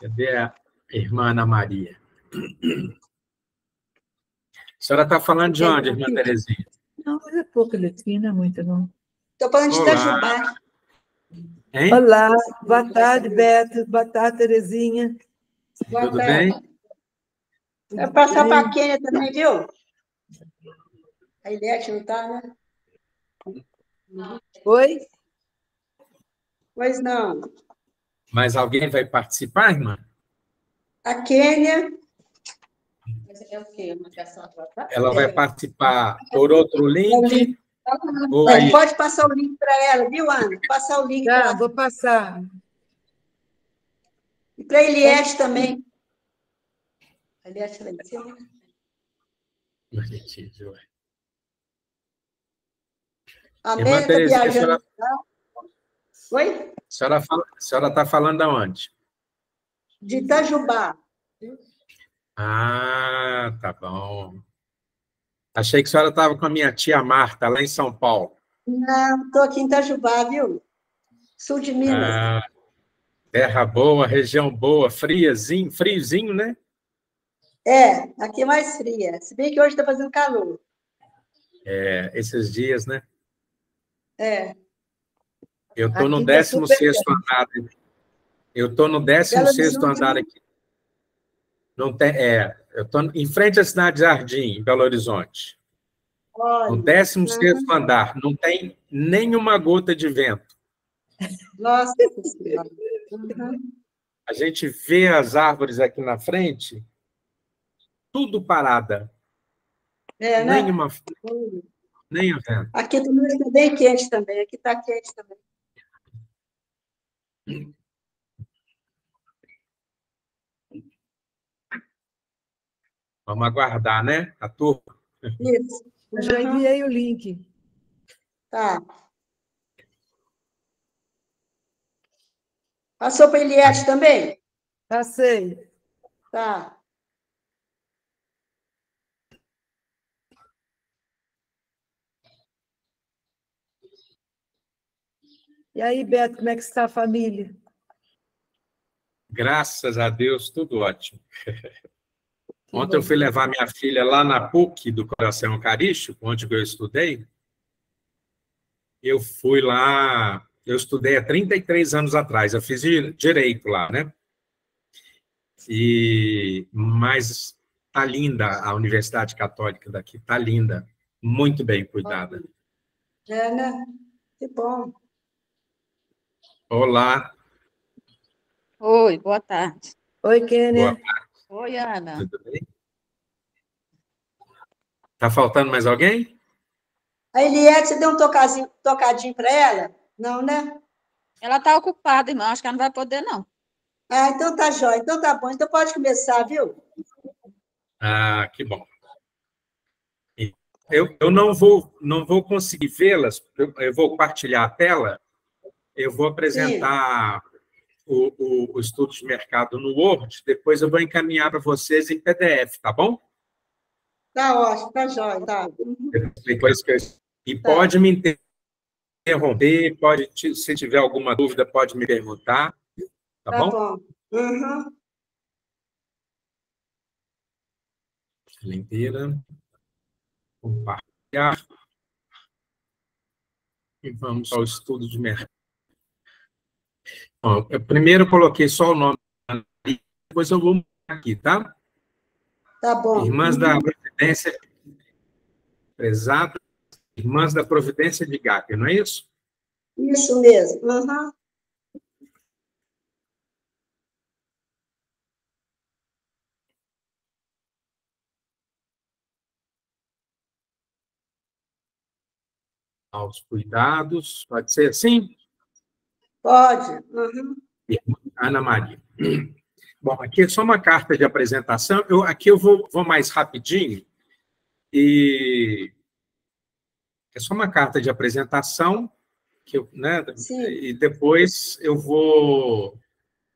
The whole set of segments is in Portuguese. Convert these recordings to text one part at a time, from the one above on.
Cadê a irmã Ana Maria? A senhora está falando de onde, irmã Terezinha? Não, mas é pouco letra, não é muito, não. Estou falando de Itajubá. Hein? Olá, boa tarde, Beto. Boa tarde, Terezinha. Tudo bem? Vai passar para a Quênia também, viu? A Ilete não está, né? Oi? Pois não. Mas alguém vai participar, irmã? A Quênia. É o quê? Uma ligação atrasada? Ela vai participar por outro link? Ou É, aí? pode passar o link para ela, viu, Ana? Passar o link Tá, para vou passar. E para a Eliette também. A Eliette lá em cima. A Irmã Amélia está Terezinha, viajando. Oi? a senhora está falando aonde? De Itajubá. Ah, tá bom. Achei que a senhora estava com a minha tia Marta, lá em São Paulo. Não, estou aqui em Itajubá, viu? Sul de Minas. Ah, terra boa, região boa, friozinho, né? É, aqui é mais fria. Se bem que hoje está fazendo calor. É, esses dias, né? É. Eu estou no Aqui tá 16º andar. Eu estou no 16º andar aqui. Não tem, eu estou em frente à cidade de Jardim, em Belo Horizonte. Olha. No 16º andar. Não tem nenhuma gota de vento. Nossa Senhora. Uhum. A gente vê as árvores aqui na frente, tudo parada. É, né? Nem o vento. Aqui também está bem quente também. Aqui está quente também. Vamos aguardar, né? A turma. Isso. Eu já enviei o link. Tá. Passou para a Eliette também? Passei. Tá. E aí, Beto, como é que está a família? Graças a Deus, tudo ótimo. Ontem eu fui levar minha filha lá na PUC do Coração Eucarístico, onde eu estudei. Eu fui lá, eu estudei há 33 anos atrás, eu fiz direito lá, né? Mas tá linda a Universidade Católica daqui, tá linda, muito bem cuidada. É, né? Que bom. Olá. Oi, boa tarde. Oi, Kênia. Boa tarde. Oi, Ana. Tudo bem? Tá faltando mais alguém? A Eliette, você deu um tocadinho para ela? Não, né? Ela está ocupada, irmão. Acho que ela não vai poder, não. Ah, então tá jóia. Então tá bom. Então pode começar, viu? Ah, que bom. Eu não vou conseguir vê-las, eu vou compartilhar a tela, eu vou apresentar o estudo de mercado no Word, depois eu vou encaminhar para vocês em PDF, tá bom? Tá ótimo, tá jóia. Tá. E pode me interromper, se tiver alguma dúvida, pode me perguntar, tá bom? Tá bom. Uhum. Limpeza, compartilhar. E vamos ao estudo de mercado. Bom, primeiro eu coloquei só o nome, depois eu vou mudar aqui, tá? Tá bom. Irmãs da Providência, prezado, Irmãs da Providência de Gápia, não é isso? Isso mesmo. Uhum. Aos cuidados, pode ser assim? Pode. Uhum. Ana Maria. Bom, aqui é só uma carta de apresentação. Aqui eu vou mais rapidinho. E é só uma carta de apresentação, né? E depois eu vou,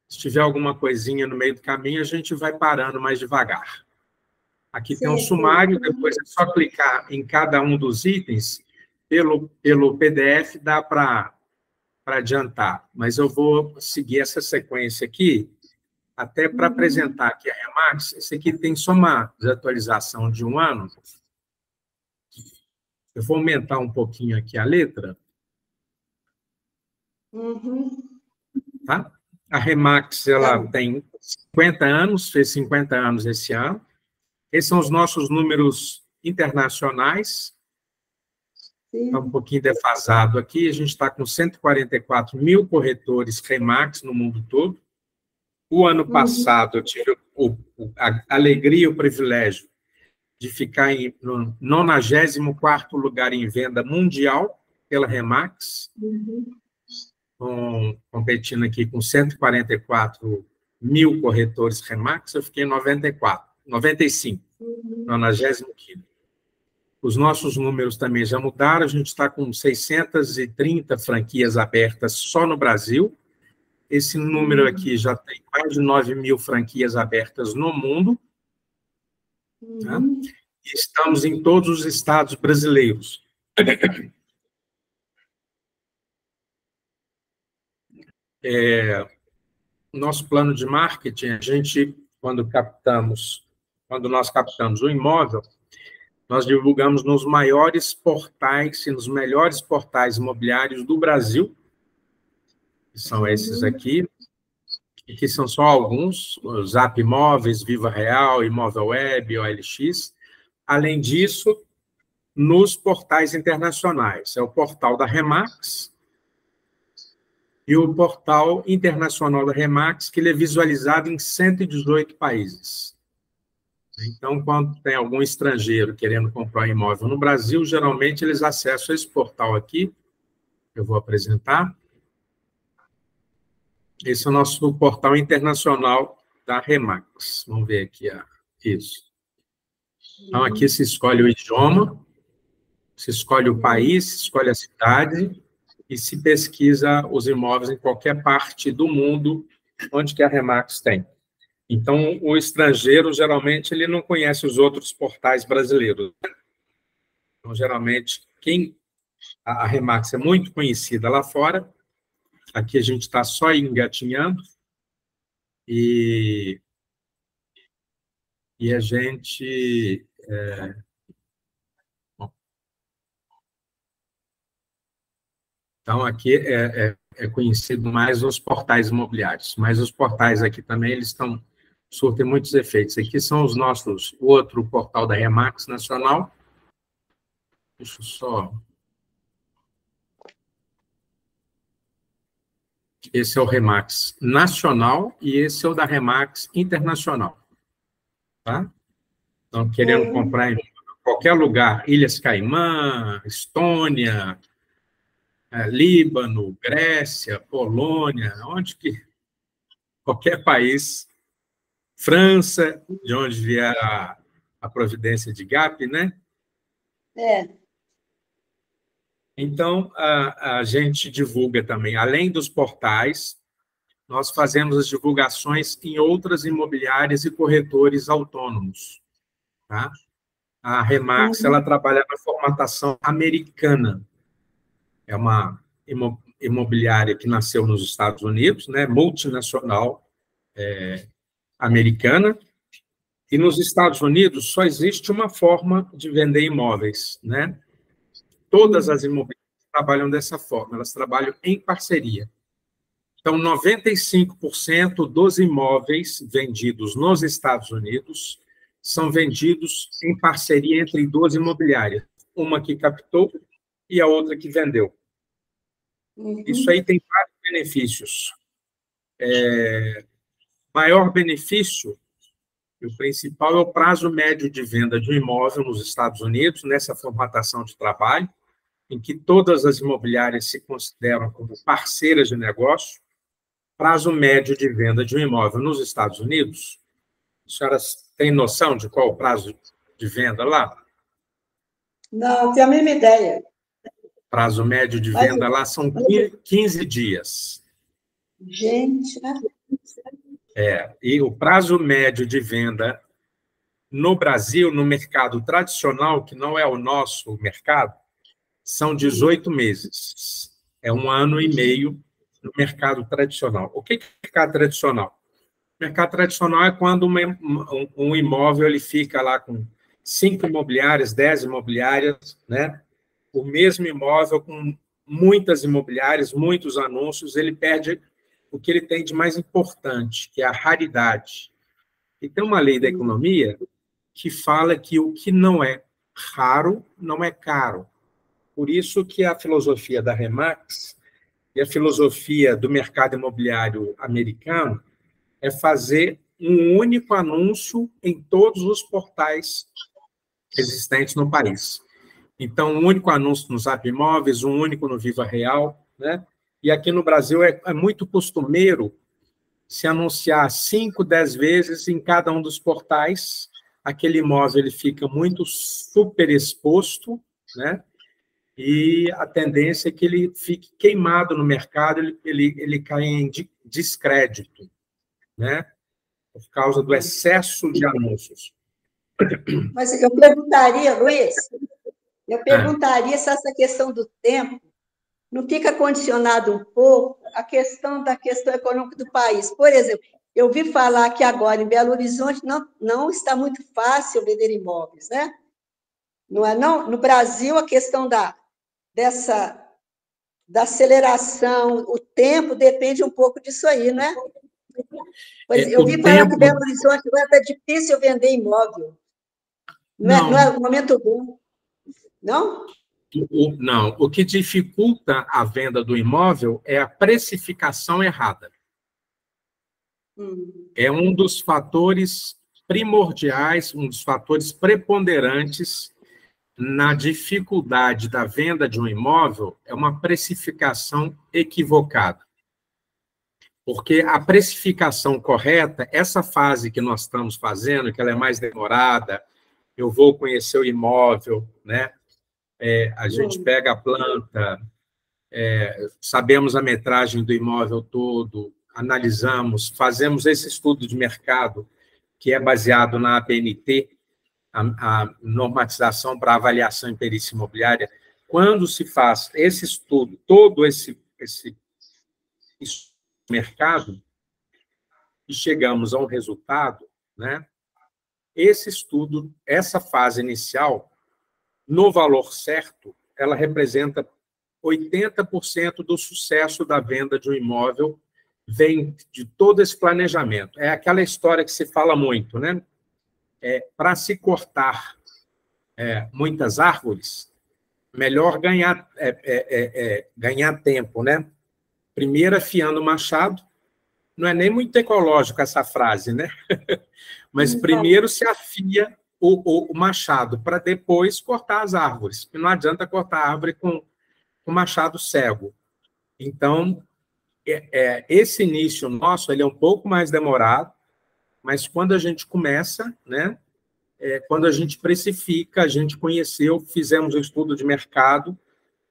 se tiver alguma coisinha no meio do caminho, a gente vai parando mais devagar. Aqui tem um sumário, depois é só clicar em cada um dos itens. Pelo PDF dá para adiantar, mas eu vou seguir essa sequência aqui até para apresentar aqui a Remax, esse aqui tem só uma desatualização de um ano. Eu vou aumentar um pouquinho aqui a letra. Tá? A Remax, ela tem 50 anos, fez 50 anos esse ano. Esses são os nossos números internacionais. Está um pouquinho defasado aqui. A gente está com 144 mil corretores Remax no mundo todo. O ano passado, eu tive a alegria e o privilégio de ficar no 94º lugar em venda mundial pela Remax, competindo aqui com 144 mil corretores Remax, eu fiquei em 95, 95º. Os nossos números também já mudaram, a gente está com 630 franquias abertas só no Brasil. Esse número aqui já tem mais de 9 mil franquias abertas no mundo. Tá? E estamos em todos os estados brasileiros. Nosso plano de marketing, a gente, quando nós captamos o imóvel, nós divulgamos nos maiores portais e nos melhores portais imobiliários do Brasil, que são esses aqui, e que são só alguns, o Zap Imóveis, Viva Real, Imóvel Web, OLX. Além disso, nos portais internacionais, é o portal da Remax e o portal internacional da Remax, que ele é visualizado em 118 países. Então, quando tem algum estrangeiro querendo comprar um imóvel no Brasil, geralmente eles acessam esse portal aqui, eu vou apresentar. Esse é o nosso portal internacional da Remax. Vamos ver aqui isso. Então, aqui se escolhe o idioma, se escolhe o país, se escolhe a cidade e se pesquisa os imóveis em qualquer parte do mundo onde que a Remax tem. Então, o estrangeiro, geralmente, ele não conhece os outros portais brasileiros. Então, geralmente, a Remax é muito conhecida lá fora. Aqui a gente está só engatinhando. E a gente... Então, aqui é conhecido mais os portais imobiliários. Mas os portais aqui também, eles surtem muitos efeitos. Aqui são o outro portal da Remax Nacional. Deixa eu só... Esse é o Remax Nacional e esse é o da Remax Internacional. Tá? Então, querendo comprar em qualquer lugar, Ilhas Caimã, Estônia, Líbano, Grécia, Polônia, qualquer país, França, de onde vier a providência de GAP, né? Então, a gente divulga também, além dos portais, nós fazemos as divulgações em outras imobiliárias e corretores autônomos. Tá? A Remax, ela trabalha na formatação americana. É uma imobiliária que nasceu nos Estados Unidos, né, multinacional americana, e nos Estados Unidos só existe uma forma de vender imóveis, né? Todas as imobiliárias trabalham dessa forma, elas trabalham em parceria. Então, 95% dos imóveis vendidos nos Estados Unidos são vendidos em parceria entre duas imobiliárias, uma que captou e a outra que vendeu. Isso aí tem vários benefícios. Maior benefício, e o principal, é o prazo médio de venda de um imóvel nos Estados Unidos, nessa formatação de trabalho, em que todas as imobiliárias se consideram como parceiras de negócio. Prazo médio de venda de um imóvel nos Estados Unidos, as senhoras têm noção de qual o prazo de venda lá? Não, tenho a mesma ideia. Prazo médio de venda lá são 15 dias. Gente, né? E o prazo médio de venda no Brasil, no mercado tradicional, que não é o nosso mercado, são 18 meses. É 1 ano e meio no mercado tradicional. O que é mercado tradicional? Mercado tradicional é quando um imóvel ele fica lá com 5 imobiliárias, 10 imobiliárias, né? O mesmo imóvel com muitas imobiliárias, muitos anúncios, ele perde o que ele tem de mais importante, que é a raridade. E tem uma lei da economia que fala que o que não é raro não é caro. Por isso que a filosofia da Remax e a filosofia do mercado imobiliário americano é fazer um único anúncio em todos os portais existentes no país. Então, um único anúncio no Zap Imóveis, um único no Viva Real, né? E aqui no Brasil é muito costumeiro se anunciar 5, 10 vezes em cada um dos portais. Aquele imóvel ele fica muito super exposto, né? E a tendência é que ele fique queimado no mercado, ele cai em descrédito, né? Por causa do excesso de anúncios. Mas eu perguntaria, Luiz, se essa questão do tempo não fica condicionado um pouco à questão da questão econômica do país. Por exemplo, eu vi falar que agora em Belo Horizonte não está muito fácil vender imóveis, né? Não é não? No Brasil, a questão da aceleração, o tempo depende um pouco disso aí, né? Pois eu vi falar que Belo Horizonte agora está difícil vender imóvel. Não é um momento bom, não? Não, o que dificulta a venda do imóvel é a precificação errada. É um dos fatores primordiais, um dos fatores preponderantes na dificuldade da venda de um imóvel, é uma precificação equivocada. Porque a precificação correta, essa fase que nós estamos fazendo, que ela é mais demorada, eu vou conhecer o imóvel, né? A gente pega a planta, sabemos a metragem do imóvel todo, analisamos, fazemos esse estudo de mercado, que é baseado na ABNT, a normatização para avaliação em perícia imobiliária. Quando se faz esse estudo, todo esse mercado, e chegamos a um resultado, né? Esse estudo, essa fase inicial, no valor certo, ela representa 80% do sucesso da venda de um imóvel, vem de todo esse planejamento. É aquela história que se fala muito, né? Para se cortar muitas árvores, melhor ganhar tempo, né? Primeiro afiando o machado, não é nem muito ecológico essa frase, né? Mas primeiro se afia o machado para depois cortar as árvores. E não adianta cortar a árvore com o machado cego. Então, esse início nosso ele é um pouco mais demorado, mas quando a gente começa, né? Quando a gente precifica, a gente conheceu, fizemos um estudo de mercado,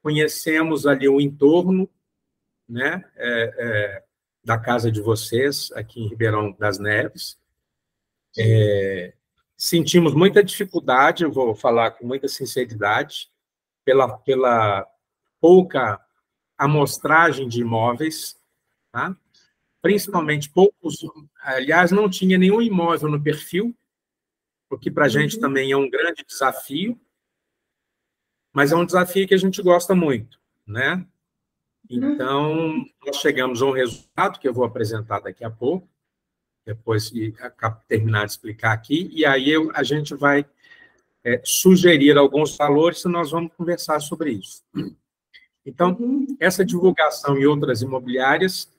conhecemos ali o entorno, né? Da casa de vocês, aqui em Ribeirão das Neves. Sentimos muita dificuldade, eu vou falar com muita sinceridade, pela pouca amostragem de imóveis, tá? Principalmente poucos, aliás, não tinha nenhum imóvel no perfil, o que para a gente também é um grande desafio, mas é um desafio que a gente gosta muito, né? Então, nós chegamos a um resultado que eu vou apresentar daqui a pouco, depois de terminar de explicar aqui, e aí a gente vai sugerir alguns valores e nós vamos conversar sobre isso. Então, essa divulgação em outras imobiliárias,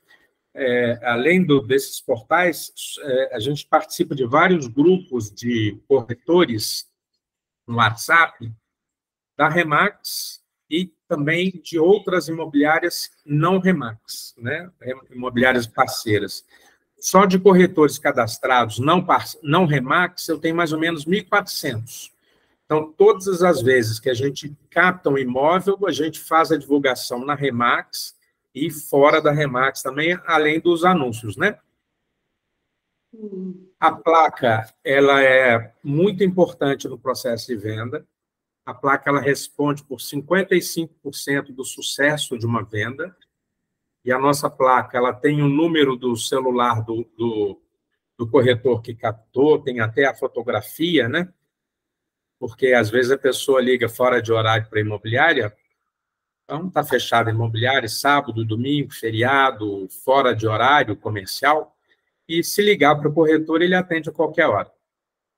além desses portais, a gente participa de vários grupos de corretores no WhatsApp, da Remax e também de outras imobiliárias não Remax, né? Imobiliárias parceiras. Só de corretores cadastrados não Remax, eu tenho mais ou menos 1.400. Então, todas as vezes que a gente capta um imóvel, a gente faz a divulgação na Remax e fora da Remax também, além dos anúncios, né? A placa, ela é muito importante no processo de venda. A placa, ela responde por 55% do sucesso de uma venda. E a nossa placa, ela tem o número do celular do do corretor que captou, tem até a fotografia, né? Porque, às vezes, a pessoa liga fora de horário para a imobiliária, então está fechada a imobiliária, sábado, domingo, feriado, fora de horário comercial, e se ligar para o corretor, ele atende a qualquer hora.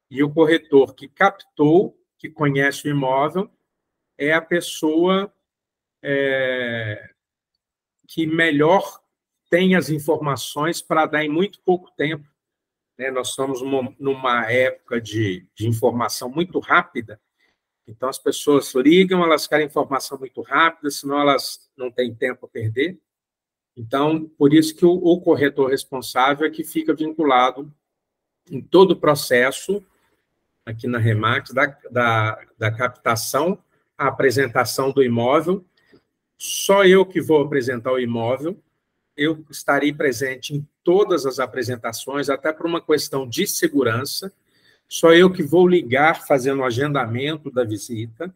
E o corretor que captou, que conhece o imóvel, é a pessoa que melhor tem as informações para dar em muito pouco tempo. Né? Nós estamos numa época de informação muito rápida, então as pessoas ligam, elas querem informação muito rápida, senão elas não têm tempo a perder. Então, por isso que o corretor responsável é que fica vinculado em todo o processo, aqui na Remax, da captação à apresentação do imóvel. Só eu que vou apresentar o imóvel, eu estarei presente em todas as apresentações, até por uma questão de segurança. Só eu que vou ligar fazendo o agendamento da visita,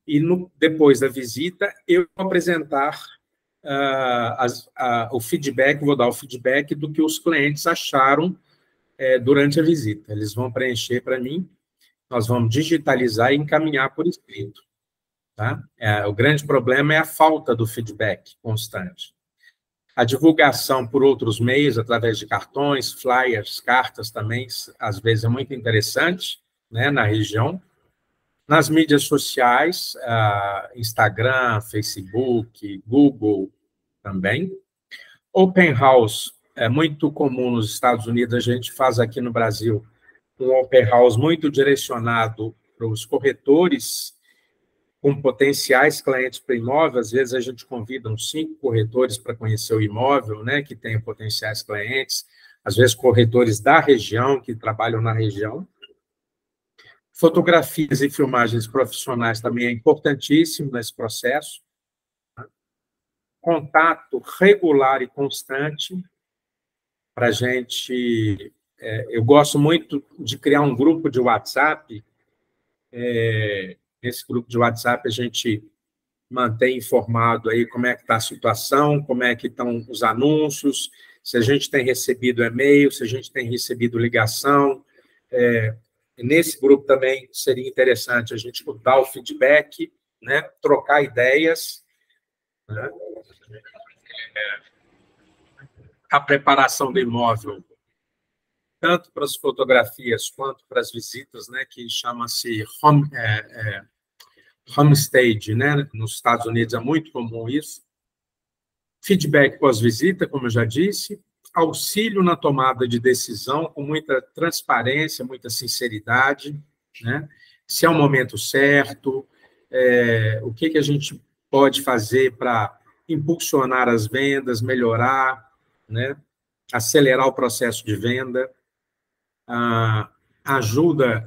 e depois da visita eu vou apresentar o feedback, vou dar o feedback do que os clientes acharam durante a visita. Eles vão preencher para mim, nós vamos digitalizar e encaminhar por escrito. Tá? O grande problema é a falta do feedback constante. A divulgação por outros meios, através de cartões, flyers, cartas também, às vezes é muito interessante, né, na região. Nas mídias sociais, Instagram, Facebook, Google também. Open House é muito comum nos Estados Unidos, a gente faz aqui no Brasil um Open House muito direcionado para os corretores com potenciais clientes para imóvel. Às vezes a gente convida uns 5 corretores para conhecer o imóvel, né, que tem potenciais clientes, às vezes corretores da região, que trabalham na região. Fotografias e filmagens profissionais também é importantíssimo nesse processo. Contato regular e constante para a gente... eu gosto muito de criar um grupo de WhatsApp. Nesse grupo de WhatsApp a gente mantém informado aí como é que está a situação, como é que estão os anúncios, se a gente tem recebido e-mail, se a gente tem recebido ligação. Nesse grupo também seria interessante a gente dar o feedback, né, trocar ideias, né? A preparação do imóvel, tanto para as fotografias quanto para as visitas, né, que chama-se homestage, né? Nos Estados Unidos é muito comum isso. Feedback pós-visita, como eu já disse, auxílio na tomada de decisão com muita transparência, muita sinceridade, né? Se é o momento certo, o que a gente pode fazer para impulsionar as vendas, melhorar, né? Acelerar o processo de venda. Ajuda,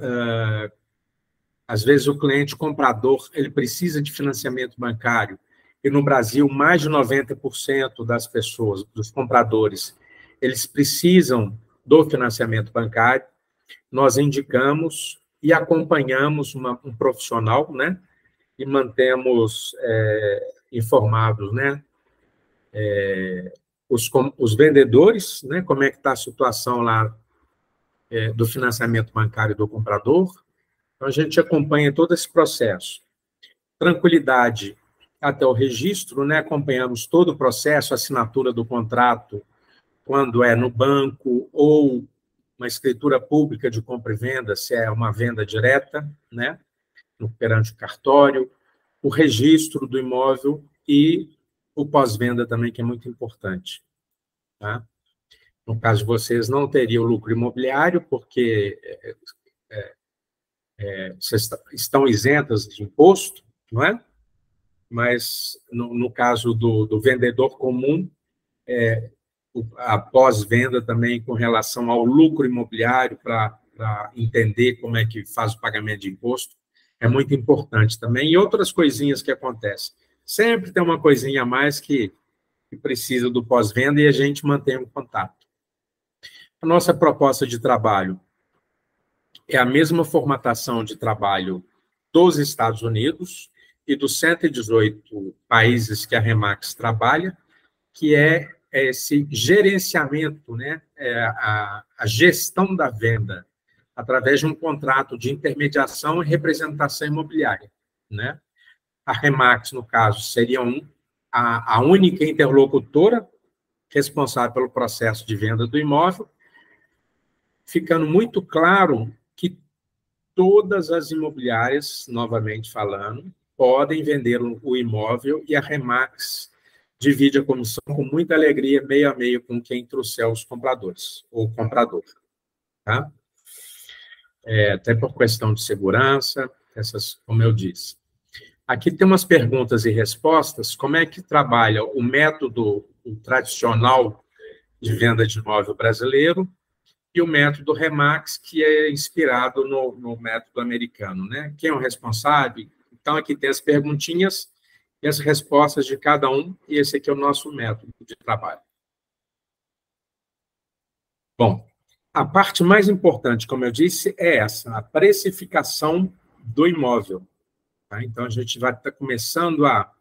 às vezes o cliente comprador, ele precisa de financiamento bancário, e no Brasil mais de 90% das pessoas, dos compradores, eles precisam do financiamento bancário. Nós indicamos e acompanhamos um profissional, né, e mantemos informados, né, os vendedores, né, como é que está a situação lá do financiamento bancário do comprador. Então, a gente acompanha todo esse processo. Tranquilidade até o registro, né? Acompanhamos todo o processo, assinatura do contrato, quando é no banco ou uma escritura pública de compra e venda, se é uma venda direta, né? Perante o cartório, o registro do imóvel e o pós-venda também, que é muito importante. Tá? No caso de vocês, não teria o lucro imobiliário, porque vocês estão isentas de imposto, não é? Mas, no caso do vendedor comum, a pós-venda também com relação ao lucro imobiliário, para entender como é que faz o pagamento de imposto, é muito importante também. E outras coisinhas que acontecem. Sempre tem uma coisinha a mais que precisa do pós-venda e a gente mantém um contato. A nossa proposta de trabalho é a mesma formatação de trabalho dos Estados Unidos e dos 118 países que a Remax trabalha, que é é esse gerenciamento, né? A gestão da venda através de um contrato de intermediação e representação imobiliária, né? A Remax, no caso, seria a única interlocutora responsável pelo processo de venda do imóvel, ficando muito claro que todas as imobiliárias, novamente falando, podem vender o imóvel e a Remax divide a comissão com muita alegria, meio a meio, com quem trouxer os compradores, ou comprador. Tá? Até por questão de segurança, como eu disse. Aqui tem umas perguntas e respostas. Como é que trabalha o método tradicional de venda de imóvel brasileiro e o método Remax, que é inspirado no método americano, né? Quem é o responsável? Então, aqui tem as perguntinhas e as respostas de cada um, e esse aqui é o nosso método de trabalho. Bom, a parte mais importante, como eu disse, é essa, a precificação do imóvel. Tá? Então, a gente vai estar começando a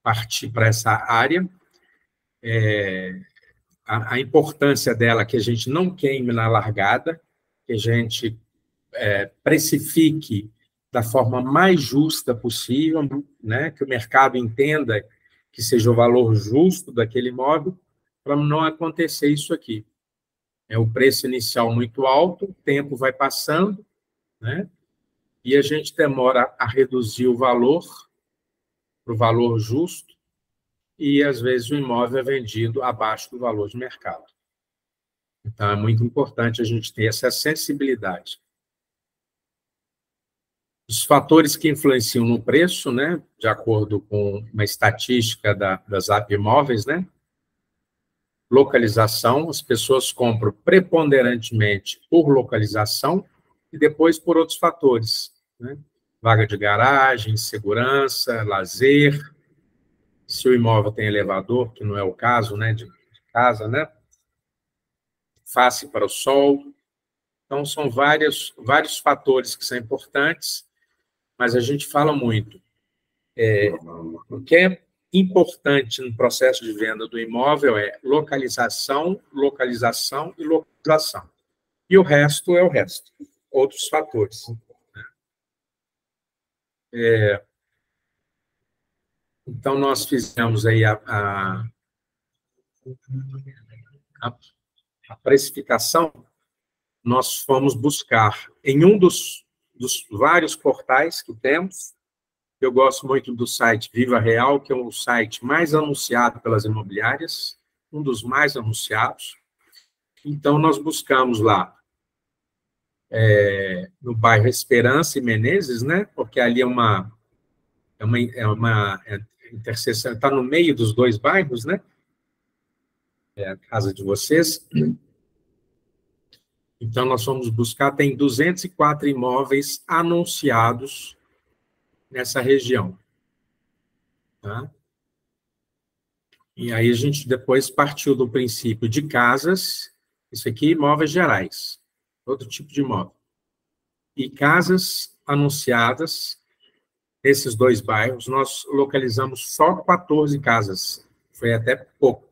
partir para essa área. A importância dela, que a gente não queime na largada, que a gente precifique da forma mais justa possível, né? Que o mercado entenda que seja o valor justo daquele imóvel, para não acontecer isso aqui. É o preço inicial muito alto, o tempo vai passando, né? E a gente demora a reduzir o valor para o valor justo, e, às vezes, o imóvel é vendido abaixo do valor de mercado. Então, é muito importante a gente ter essa sensibilidade. Os fatores que influenciam no preço, né, de acordo com uma estatística da Zap Imóveis, né, localização, as pessoas compram preponderantemente por localização e depois por outros fatores, né, vaga de garagem, segurança, lazer, se o imóvel tem elevador, que não é o caso, né, de casa, né, face para o sol. Então, são vários fatores que são importantes, mas a gente fala muito. O que é importante no processo de venda do imóvel é localização, localização e localização. E o resto é o resto, outros fatores. Então, nós fizemos aí a precificação, nós fomos buscar em um dos vários portais que temos. Eu gosto muito do site Viva Real, que é o site mais anunciado pelas imobiliárias, um dos mais anunciados. Então, nós buscamos lá, no bairro Esperança e Menezes, né? Porque ali é uma interseção, está no meio dos dois bairros, né? É a casa de vocês. Então, nós fomos buscar, tem 204 imóveis anunciados nessa região. Tá? E aí a gente depois partiu do princípio de casas, isso aqui, imóveis gerais, outro tipo de imóvel. E casas anunciadas, nesses dois bairros, nós localizamos só 14 casas. Foi até pouco.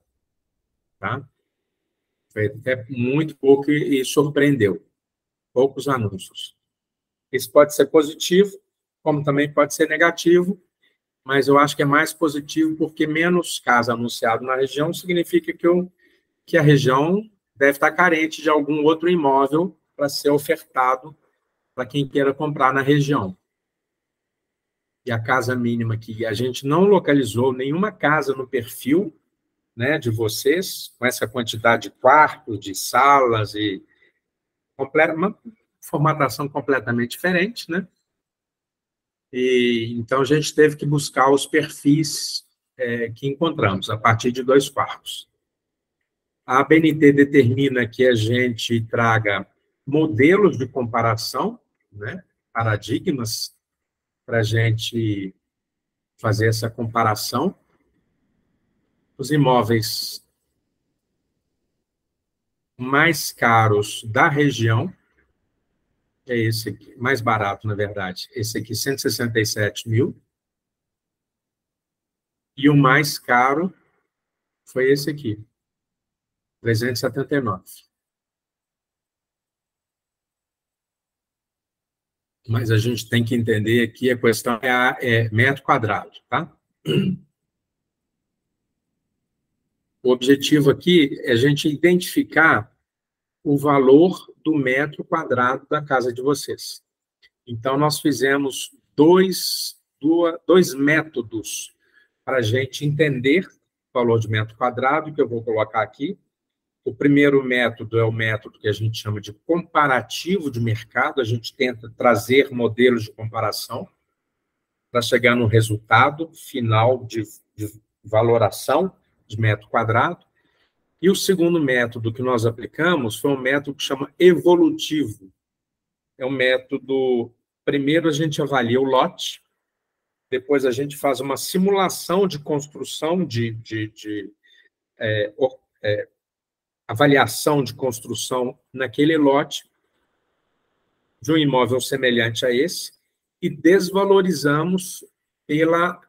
Tá? Foi até muito pouco e surpreendeu. Poucos anúncios. Isso pode ser positivo, como também pode ser negativo, mas eu acho que é mais positivo porque menos casa anunciado na região significa que a região deve estar carente de algum outro imóvel para ser ofertado para quem queira comprar na região. E a casa mínima que a gente não localizou nenhuma casa no perfil, né, de vocês, com essa quantidade de quartos, de salas, e uma formatação completamente diferente, né? E, então, a gente teve que buscar os perfis que encontramos, a partir de 2 quartos. A ABNT determina que a gente traga modelos de comparação, né, paradigmas, para a gente fazer essa comparação. Os imóveis mais caros da região, é esse aqui, mais barato, na verdade, esse aqui, 167 mil, e o mais caro foi esse aqui, 379. Mas a gente tem que entender que a questão é metro quadrado, tá? O objetivo aqui é a gente identificar o valor do metro quadrado da casa de vocês. Então, nós fizemos dois métodos para a gente entender o valor de metro quadrado, que eu vou colocar aqui. O primeiro método é o método que a gente chama de comparativo de mercado. A gente tenta trazer modelos de comparação para chegar no resultado final de valoração de metro quadrado. E o segundo método que nós aplicamos foi um método que chama evolutivo. É um método, primeiro a gente avalia o lote, depois a gente faz uma simulação de construção, avaliação de construção naquele lote, de um imóvel semelhante a esse, e desvalorizamos pela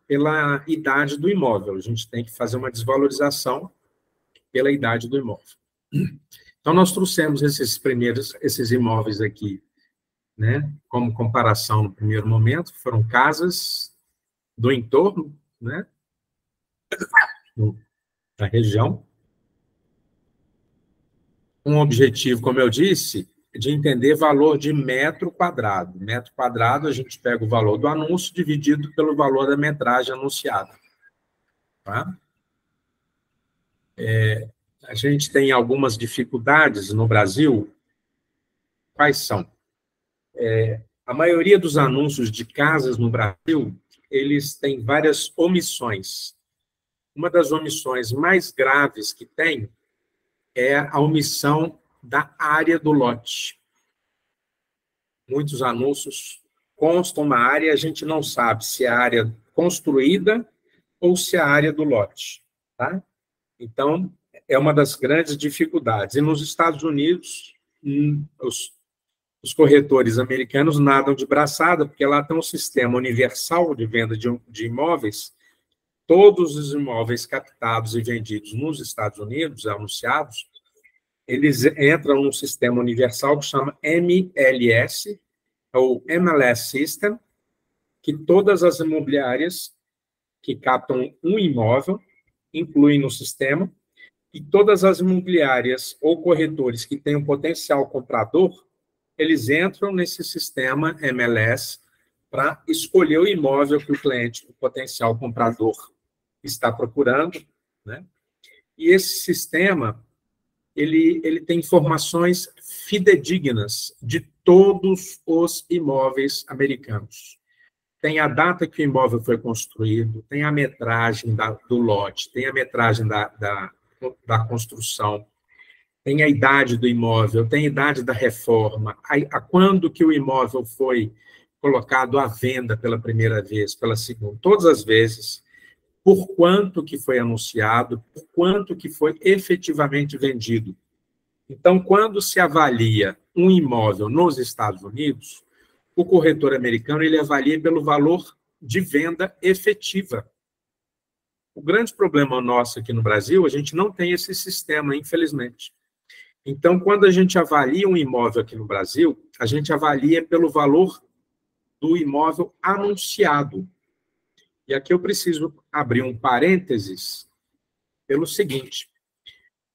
idade do imóvel. A gente tem que fazer uma desvalorização pela idade do imóvel. Então, nós trouxemos esses imóveis aqui, né, como comparação no primeiro momento, foram casas do entorno, né, da região. Um objetivo, como eu disse, de entender valor de metro quadrado. Metro quadrado, a gente pega o valor do anúncio dividido pelo valor da metragem anunciada. Tá? A gente tem algumas dificuldades no Brasil. Quais são? A maioria dos anúncios de casas no Brasil, eles têm várias omissões. Uma das omissões mais graves que tem é a omissão da área do lote. Muitos anúncios constam uma área e a gente não sabe se é a área construída ou se é a área do lote. Tá? Então, é uma das grandes dificuldades. E nos Estados Unidos, os corretores americanos nadam de braçada, porque lá tem um sistema universal de venda de imóveis. Todos os imóveis captados e vendidos nos Estados Unidos, anunciados, eles entram num sistema universal que chama MLS, ou MLS System, que todas as imobiliárias que captam um imóvel incluem no sistema, e todas as imobiliárias ou corretores que têm um potencial comprador, eles entram nesse sistema MLS para escolher o imóvel que o cliente, o potencial comprador, está procurando, né? E esse sistema, ele tem informações fidedignas de todos os imóveis americanos. Tem a data que o imóvel foi construído, tem a metragem do lote, tem a metragem da construção, tem a idade do imóvel, tem a idade da reforma, a quando que o imóvel foi colocado à venda pela primeira vez, pela segunda, todas as vezes, por quanto que foi anunciado, por quanto que foi efetivamente vendido. Então, quando se avalia um imóvel nos Estados Unidos, o corretor americano ele avalia pelo valor de venda efetiva. O grande problema nosso aqui no Brasil, a gente não tem esse sistema, infelizmente. Então, quando a gente avalia um imóvel aqui no Brasil, a gente avalia pelo valor do imóvel anunciado. E aqui eu preciso abrir um parênteses pelo seguinte: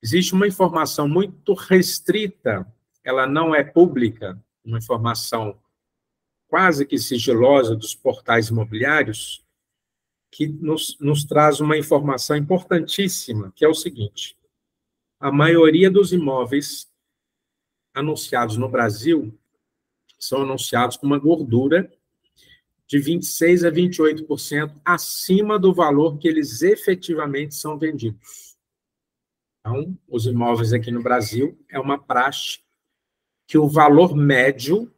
existe uma informação muito restrita, ela não é pública, uma informação quase que sigilosa dos portais imobiliários, que nos traz uma informação importantíssima, que é o seguinte: a maioria dos imóveis anunciados no Brasil são anunciados com uma gordura de 26% a 28% acima do valor que eles efetivamente são vendidos. Então, os imóveis aqui no Brasil, é uma praxe que o valor médio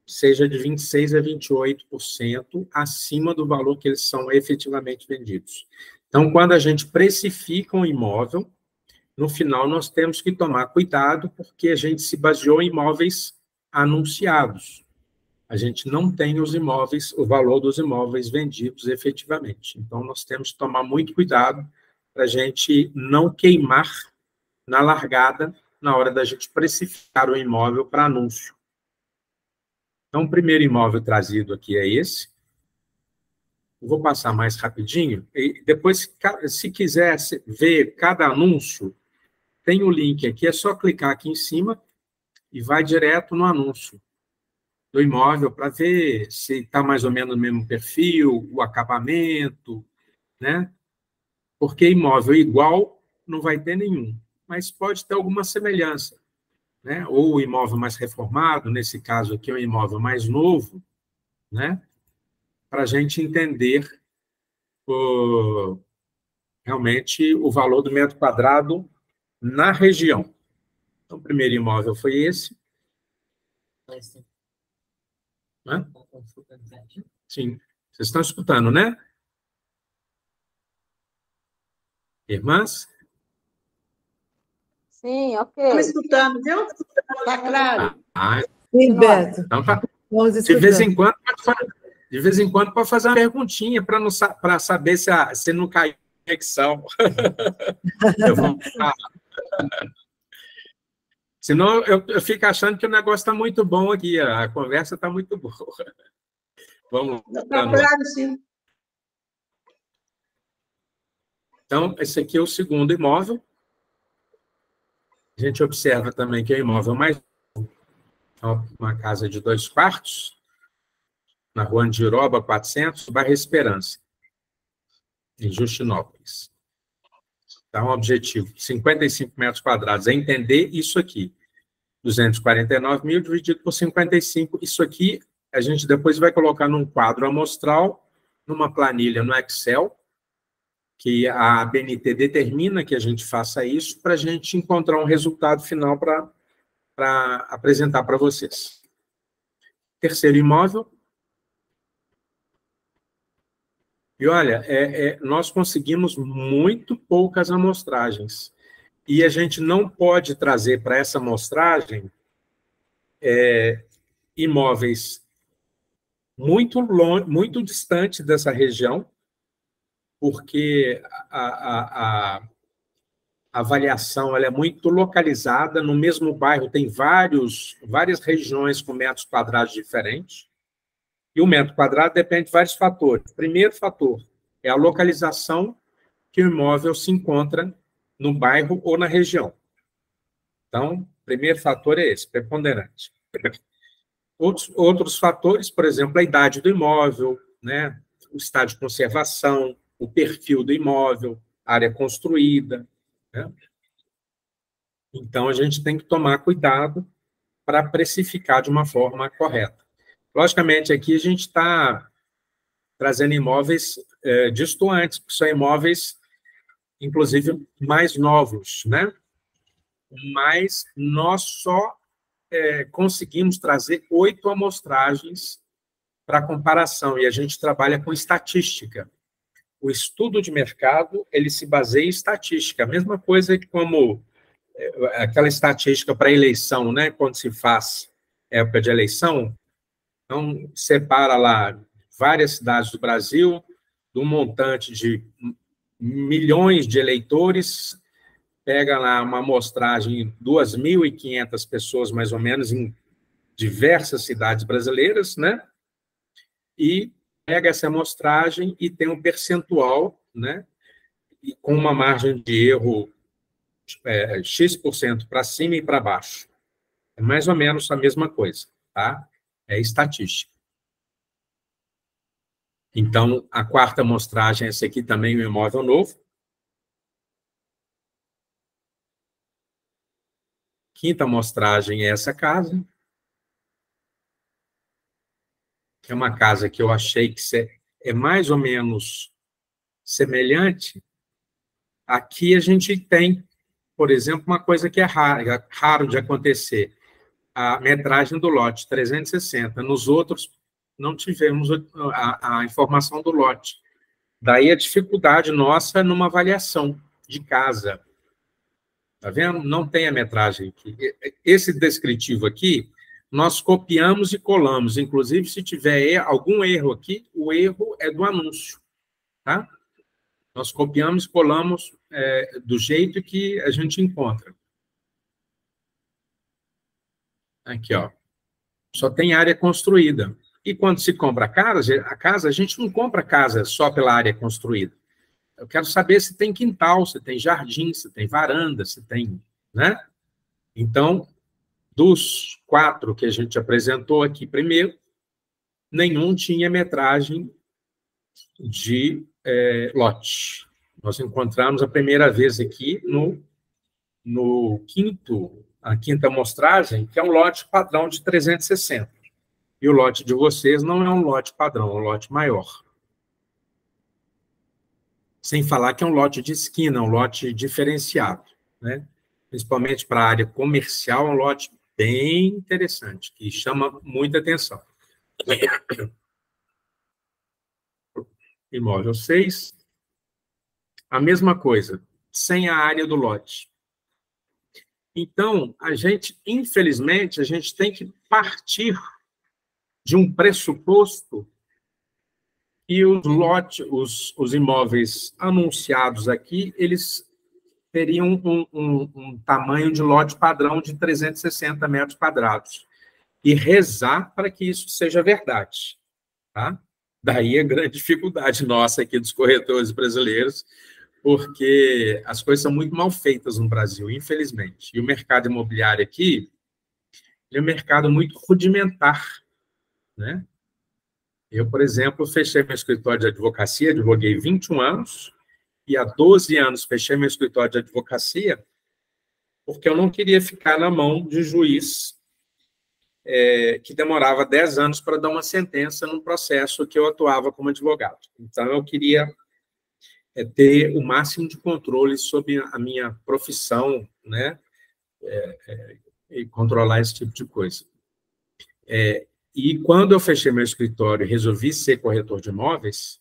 seja de 26% a 28% acima do valor que eles são efetivamente vendidos. Então, quando a gente precifica um imóvel, no final nós temos que tomar cuidado, porque a gente se baseou em imóveis anunciados. A gente não tem o valor dos imóveis vendidos efetivamente. Então, nós temos que tomar muito cuidado para a gente não queimar na largada, na hora da gente precificar o imóvel para anúncio. Então, o primeiro imóvel trazido aqui é esse. Eu vou passar mais rapidinho. E depois, se quiser ver cada anúncio, tem o link aqui, é só clicar aqui em cima e vai direto no anúncio do imóvel para ver se está mais ou menos no mesmo perfil, o acabamento, né? Porque imóvel igual não vai ter nenhum, mas pode ter alguma semelhança, né? Ou o imóvel mais reformado, nesse caso aqui é um imóvel mais novo, né? Para a gente entender realmente o valor do metro quadrado na região. Então, o primeiro imóvel foi esse. Né? Sim, vocês estão escutando, né? Irmãs? Sim, ok. Estamos escutando, viu? Está claro. Sim, Beto. Então tá. Vamos De vez em escutando. quando, pode fazer uma perguntinha para saber se não caiu a conexão. Eu vou... Senão, eu fico achando que o negócio está muito bom aqui, a conversa está muito boa. Vamos lá. Está claro, sim. Então, esse aqui é o segundo imóvel. A gente observa também que é o imóvel mais... Uma casa de 2 quartos, na rua Andiroba, 400, bairro Esperança, em Justinópolis. Então, o objetivo, 55 metros quadrados, é entender isso aqui. 249 mil dividido por 55. Isso aqui, a gente depois vai colocar num quadro amostral, numa planilha no Excel, que a ABNT determina que a gente faça isso para a gente encontrar um resultado final para apresentar para vocês. Terceiro imóvel. E olha, nós conseguimos muito poucas amostragens. E a gente não pode trazer para essa amostragem imóveis muito longe, muito distantes dessa região, porque a avaliação ela é muito localizada. No mesmo bairro tem várias regiões com metros quadrados diferentes. E o metro quadrado depende de vários fatores. O primeiro fator é a localização que o imóvel se encontra no bairro ou na região. Então, o primeiro fator é esse, preponderante. Outros fatores, por exemplo, a idade do imóvel, né? O estado de conservação, o perfil do imóvel, área construída. Né? Então, a gente tem que tomar cuidado para precificar de uma forma correta. Logicamente, aqui a gente está trazendo imóveis distantes, que são imóveis, inclusive, mais novos, né? Mas nós só conseguimos trazer 8 amostragens para comparação, e a gente trabalha com estatística. O estudo de mercado, ele se baseia em estatística, a mesma coisa que como aquela estatística para eleição, né? Quando se faz época de eleição, então, separa lá várias cidades do Brasil, do montante de milhões de eleitores, pega lá uma amostragem, 2.500 pessoas, mais ou menos, em diversas cidades brasileiras, né? E pega essa amostragem e tem um percentual, né? E com uma margem de erro X% para cima e para baixo. É mais ou menos a mesma coisa, tá? É estatística. Então, a quarta amostragem, essa aqui também, um imóvel novo. Quinta amostragem é essa casa. É uma casa que eu achei que é mais ou menos semelhante. Aqui a gente tem, por exemplo, uma coisa que é raro de acontecer. A metragem do lote, 360. Nos outros, não tivemos a informação do lote. Daí a dificuldade nossa numa avaliação de casa. Está vendo? Não tem a metragem aqui. Esse descritivo aqui, nós copiamos e colamos. Inclusive, se tiver algum erro aqui, o erro é do anúncio. Tá? Nós copiamos e colamos do jeito que a gente encontra. Aqui, ó. Só tem área construída. E quando se compra a casa, a gente não compra a casa só pela área construída. Eu quero saber se tem quintal, se tem jardim, se tem varanda, se tem, né? Então, dos 4 que a gente apresentou aqui primeiro, nenhum tinha metragem de lote. Nós encontramos a primeira vez aqui a quinta amostragem, que é um lote padrão de 360. E o lote de vocês não é um lote padrão, é um lote maior. Sem falar que é um lote de esquina, um lote diferenciado, né? Principalmente para a área comercial, é um lote bem interessante, que chama muita atenção. Imóvel 6, a mesma coisa, sem a área do lote. Então, infelizmente, a gente tem que partir de um pressuposto que os imóveis anunciados aqui, eles teriam um tamanho de lote padrão de 360 metros quadrados. E rezar para que isso seja verdade. Tá? Daí a grande dificuldade nossa aqui dos corretores brasileiros, porque as coisas são muito mal feitas no Brasil, infelizmente. E o mercado imobiliário aqui é um mercado muito rudimentar, né? Eu, por exemplo, fechei meu escritório de advocacia, advoguei 21 anos, e há 12 anos fechei meu escritório de advocacia, porque eu não queria ficar na mão de juiz que demorava 10 anos para dar uma sentença num processo que eu atuava como advogado. Então, eu queria ter o máximo de controle sobre a minha profissão, né? E controlar esse tipo de coisa. E quando eu fechei meu escritório e resolvi ser corretor de imóveis,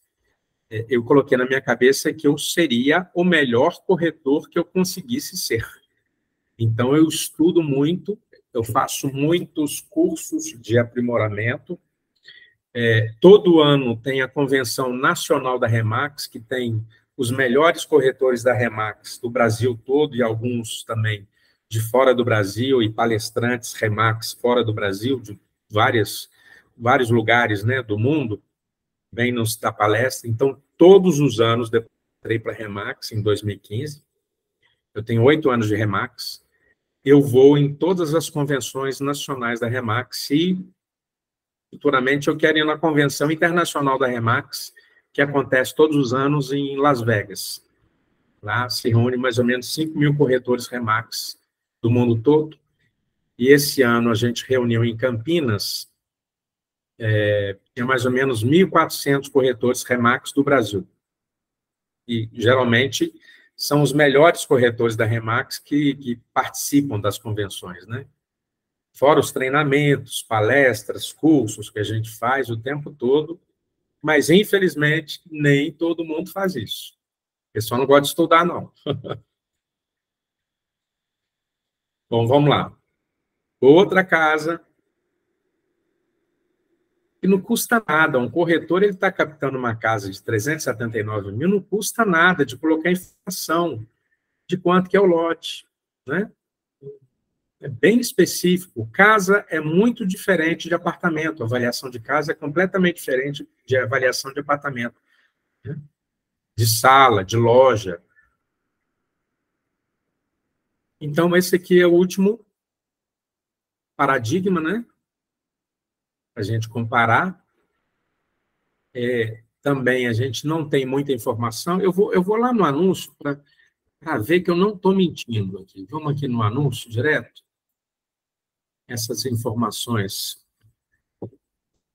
eu coloquei na minha cabeça que eu seria o melhor corretor que eu conseguisse ser. Então, eu estudo muito, eu faço muitos cursos de aprimoramento. Todo ano tem a Convenção Nacional da Remax, que tem os melhores corretores da Remax do Brasil todo e alguns também de fora do Brasil, e palestrantes Remax fora do Brasil, de vários lugares, né, do mundo, vêm nos dar palestra. Então, todos os anos, depois eu entrei para a Remax em 2015, eu tenho 8 anos de Remax, eu vou em todas as convenções nacionais da Remax e, futuramente, eu quero ir na Convenção Internacional da Remax, que acontece todos os anos em Las Vegas. Lá se reúne mais ou menos 5.000 corretores Remax do mundo todo, e esse ano a gente reuniu em Campinas, tinha mais ou menos 1.400 corretores Remax do Brasil. E, geralmente, são os melhores corretores da Remax que participam das convenções, né? Fora os treinamentos, palestras, cursos que a gente faz o tempo todo, mas, infelizmente, nem todo mundo faz isso. O pessoal não gosta de estudar, não. Bom, vamos lá. Outra casa que não custa nada. Um corretor ele está captando uma casa de 379 mil, não custa nada de colocar informação de quanto que é o lote, né? É bem específico. Casa é muito diferente de apartamento. A avaliação de casa é completamente diferente de avaliação de apartamento, né? De sala, de loja. Então, esse aqui é o último paradigma, né? A gente comparar. Também a gente não tem muita informação. Eu vou lá no anúncio para ver que eu não estou mentindo aqui. Vamos aqui no anúncio direto. Essas informações.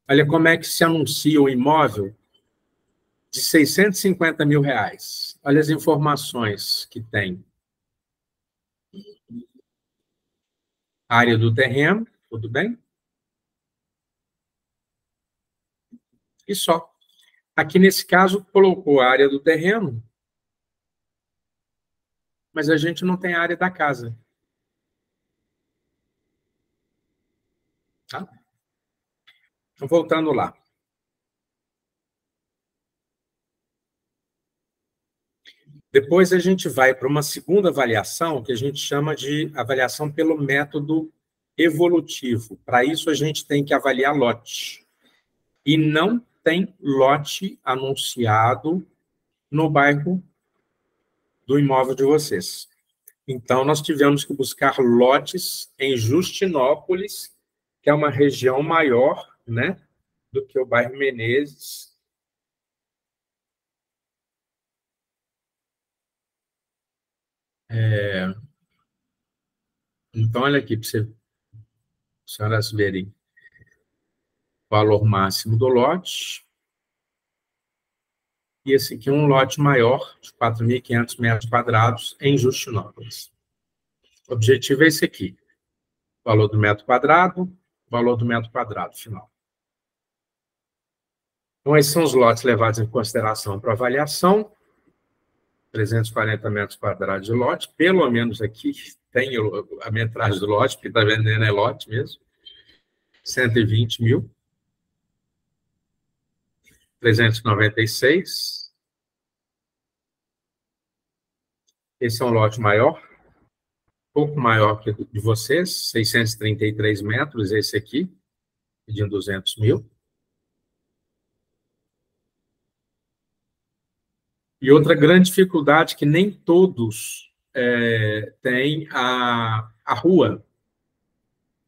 Olha como é que se anuncia o imóvel de 650 mil reais. Olha as informações que tem. Área do terreno, tudo bem? E só. Aqui, nesse caso, colocou a área do terreno, mas a gente não tem a área da casa. Tá? Então, voltando lá. Depois a gente vai para uma segunda avaliação, que a gente chama de avaliação pelo método evolutivo. Para isso, a gente tem que avaliar lote. E não tem lote anunciado no bairro do imóvel de vocês. Então, nós tivemos que buscar lotes em Justinópolis, que é uma região maior, né, do que o bairro Menezes. Então, olha aqui, para senhoras verem o valor máximo do lote. E esse aqui é um lote maior, de 4.500 metros quadrados, em Justinópolis. O objetivo é esse aqui. Valor do metro quadrado final. Então, esses são os lotes levados em consideração para avaliação. 340 metros quadrados de lote, pelo menos aqui tem a metragem do lote, porque está vendendo é lote mesmo. 120 mil. 396. Esse é um lote maior, pouco maior que o de vocês, 633 metros, esse aqui, pedindo 200 mil. E outra grande dificuldade que nem todos têm a rua.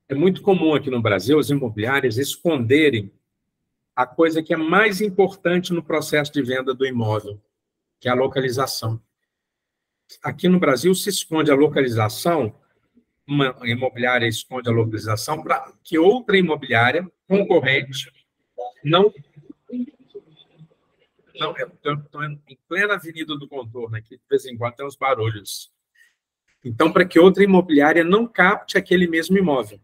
É muito comum aqui no Brasil as imobiliárias esconderem a coisa que é mais importante no processo de venda do imóvel, que é a localização. Aqui no Brasil se esconde a localização, uma imobiliária esconde a localização para que outra imobiliária concorrente não, estou em plena Avenida do Contorno, aqui de vez em quando tem uns barulhos. Então, para que outra imobiliária não capte aquele mesmo imóvel,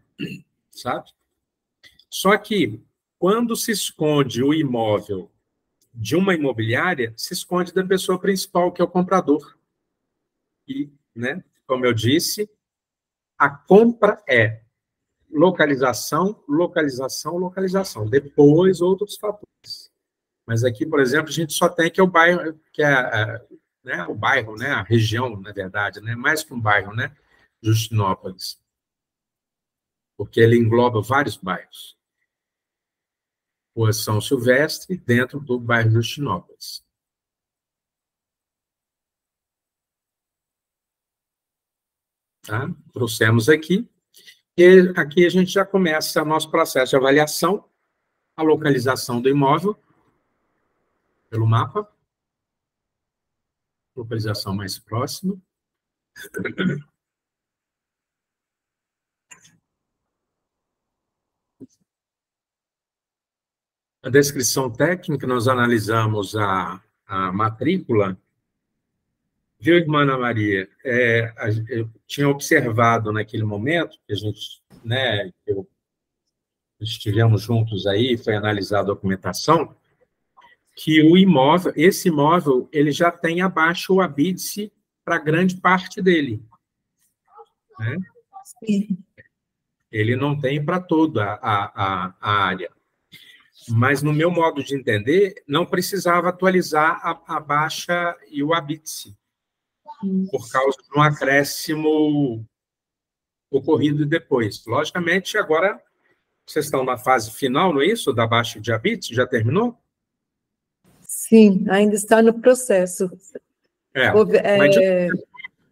sabe? Só que, quando se esconde o imóvel de uma imobiliária, se esconde da pessoa principal, que é o comprador. E, né, como eu disse, a compra é localização, localização, localização. Depois, outros fatores. Mas aqui, por exemplo, a gente só tem que é o bairro, que é né, o bairro, né, a região, na verdade, né, mais que um bairro, né, Justinópolis. Porque ele engloba vários bairros. Rua São Silvestre, dentro do bairro Justinópolis. Tá? Trouxemos aqui. E aqui a gente já começa o nosso processo de avaliação, a localização do imóvel, pelo mapa. Localização mais próxima. A descrição técnica, nós analisamos a matrícula. Viu, irmã Ana Maria? Eu tinha observado naquele momento, que a gente, né, estivemos juntos aí, foi analisar a documentação, que o imóvel, esse imóvel, ele já tem abaixo o habite para grande parte dele. Né? Sim. Ele não tem para toda a área. Mas, no meu modo de entender, não precisava atualizar a baixa e o habite, por causa de um acréscimo ocorrido depois. Logicamente, agora, vocês estão na fase final, não é isso? Da baixa de habite? Já terminou? Sim, ainda está no processo. Mas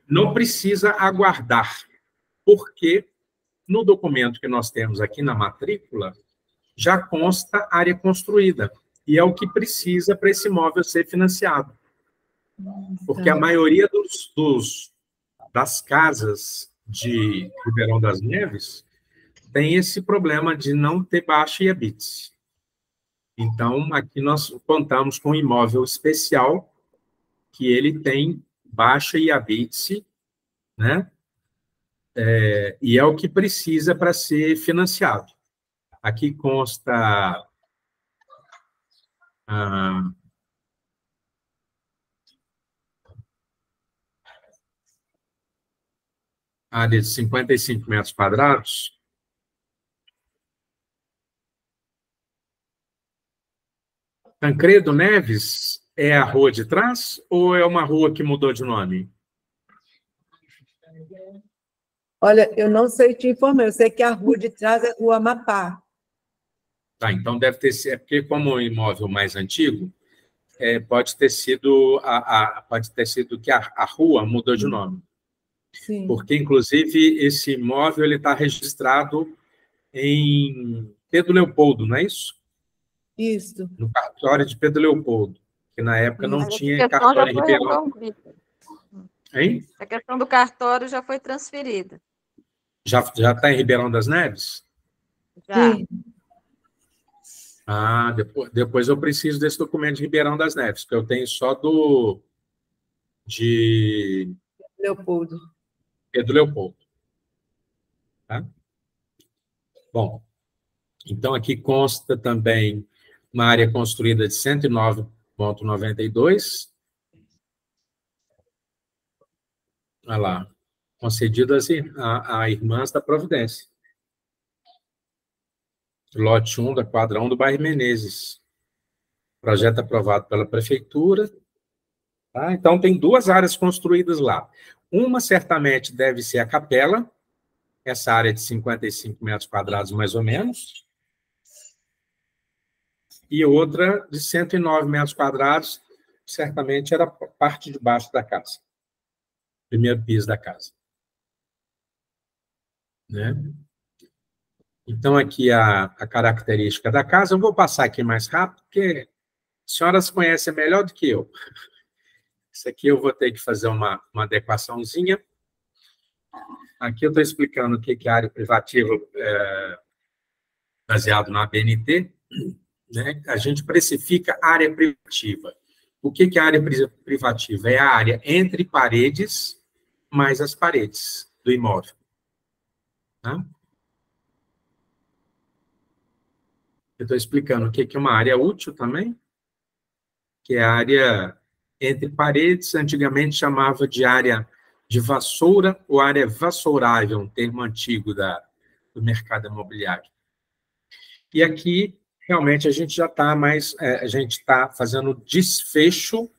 não precisa aguardar, porque no documento que nós temos aqui na matrícula, já consta área construída, e é o que precisa para esse imóvel ser financiado. Porque a maioria das casas de Ribeirão das Neves tem esse problema de não ter baixa e habite. Então, aqui nós contamos com um imóvel especial, que ele tem baixa e habite, né? E é o que precisa para ser financiado. Aqui consta a área de 55 metros quadrados. Tancredo Neves é a rua de trás ou é uma rua que mudou de nome? Olha, eu não sei te informar, eu sei que a rua de trás é Rua Amapá. Tá, então deve ter sido, porque como o imóvel mais antigo, pode ter sido que a rua mudou de nome. Sim. Porque, inclusive, esse imóvel está registrado em Pedro Leopoldo, não é isso? Isso. No cartório de Pedro Leopoldo, que na época não Mas tinha a questão já cartório em foi Ribeirão. resolvida. Hein? A questão do cartório já foi transferida. Já está em Ribeirão das Neves? Já. Sim. Ah, depois eu preciso desse documento de Ribeirão das Neves, porque eu tenho só de Leopoldo. Pedro Leopoldo. Tá? Bom, então aqui consta também uma área construída de 109,92. Olha lá, concedido a Irmãs da Providência. Lote 1 da quadra 1 do bairro Menezes. Projeto aprovado pela Prefeitura. Tá? Então, tem 2 áreas construídas lá. Uma, certamente, deve ser a capela, essa área de 55 metros quadrados, mais ou menos. E outra de 109 metros quadrados, certamente era a parte de baixo da casa. Primeiro piso da casa. Né? Então, aqui a característica da casa. Eu vou passar aqui mais rápido, porque as senhoras conhecem melhor do que eu. Isso aqui eu vou ter que fazer uma adequaçãozinha. Aqui eu estou explicando o que é área privativa baseado na ABNT. Né? A gente precifica área privativa. O que é área privativa? É a área entre paredes mais as paredes do imóvel. Tá? Eu estou explicando o que é uma área útil também, que é a área entre paredes, antigamente chamava de área de vassoura ou área vassourável, um termo antigo do mercado imobiliário. E aqui, realmente, a gente já está a gente está fazendo desfecho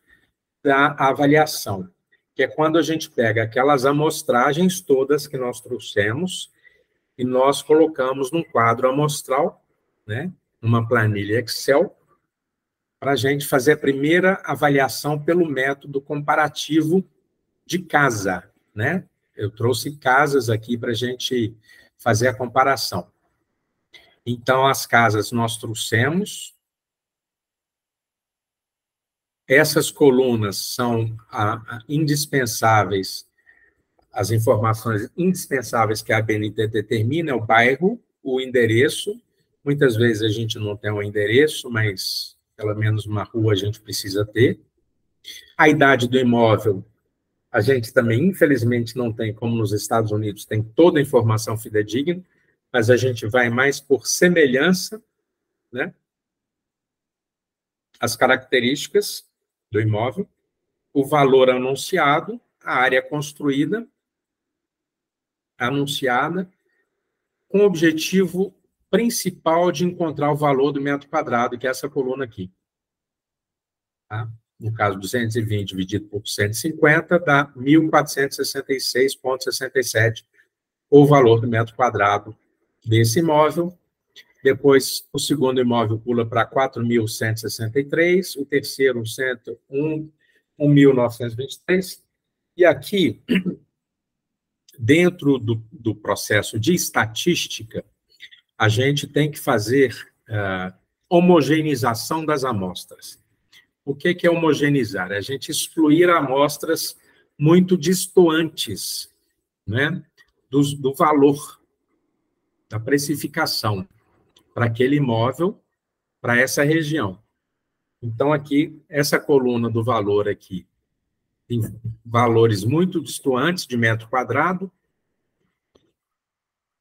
da avaliação, que é quando a gente pega aquelas amostragens todas que nós trouxemos e nós colocamos num quadro amostral, né, numa planilha Excel, para a gente fazer a primeira avaliação pelo método comparativo de casa, né? Eu trouxe casas aqui para a gente fazer a comparação. Então, as casas nós trouxemos. Essas colunas são indispensáveis, as informações indispensáveis que a ABNT determina, é o bairro, o endereço. Muitas vezes a gente não tem um endereço, mas pelo menos uma rua a gente precisa ter. A idade do imóvel, a gente também, infelizmente, não tem, como nos Estados Unidos, tem toda a informação fidedigna, mas a gente vai mais por semelhança, né? As características do imóvel, o valor anunciado, a área construída, anunciada, com o objetivo principal de encontrar o valor do metro quadrado, que é essa coluna aqui. Tá? No caso, 220 dividido por 150 dá 1.466,67 o valor do metro quadrado desse imóvel. Depois, o segundo imóvel pula para 4.163, o terceiro, 1.923. E aqui, dentro do processo de estatística, a gente tem que fazer homogeneização das amostras. O que é homogeneizar? É a gente excluir amostras muito distantes, né, do valor, da precificação para aquele imóvel, para essa região. Então, aqui, essa coluna do valor aqui, tem valores muito distantes de metro quadrado,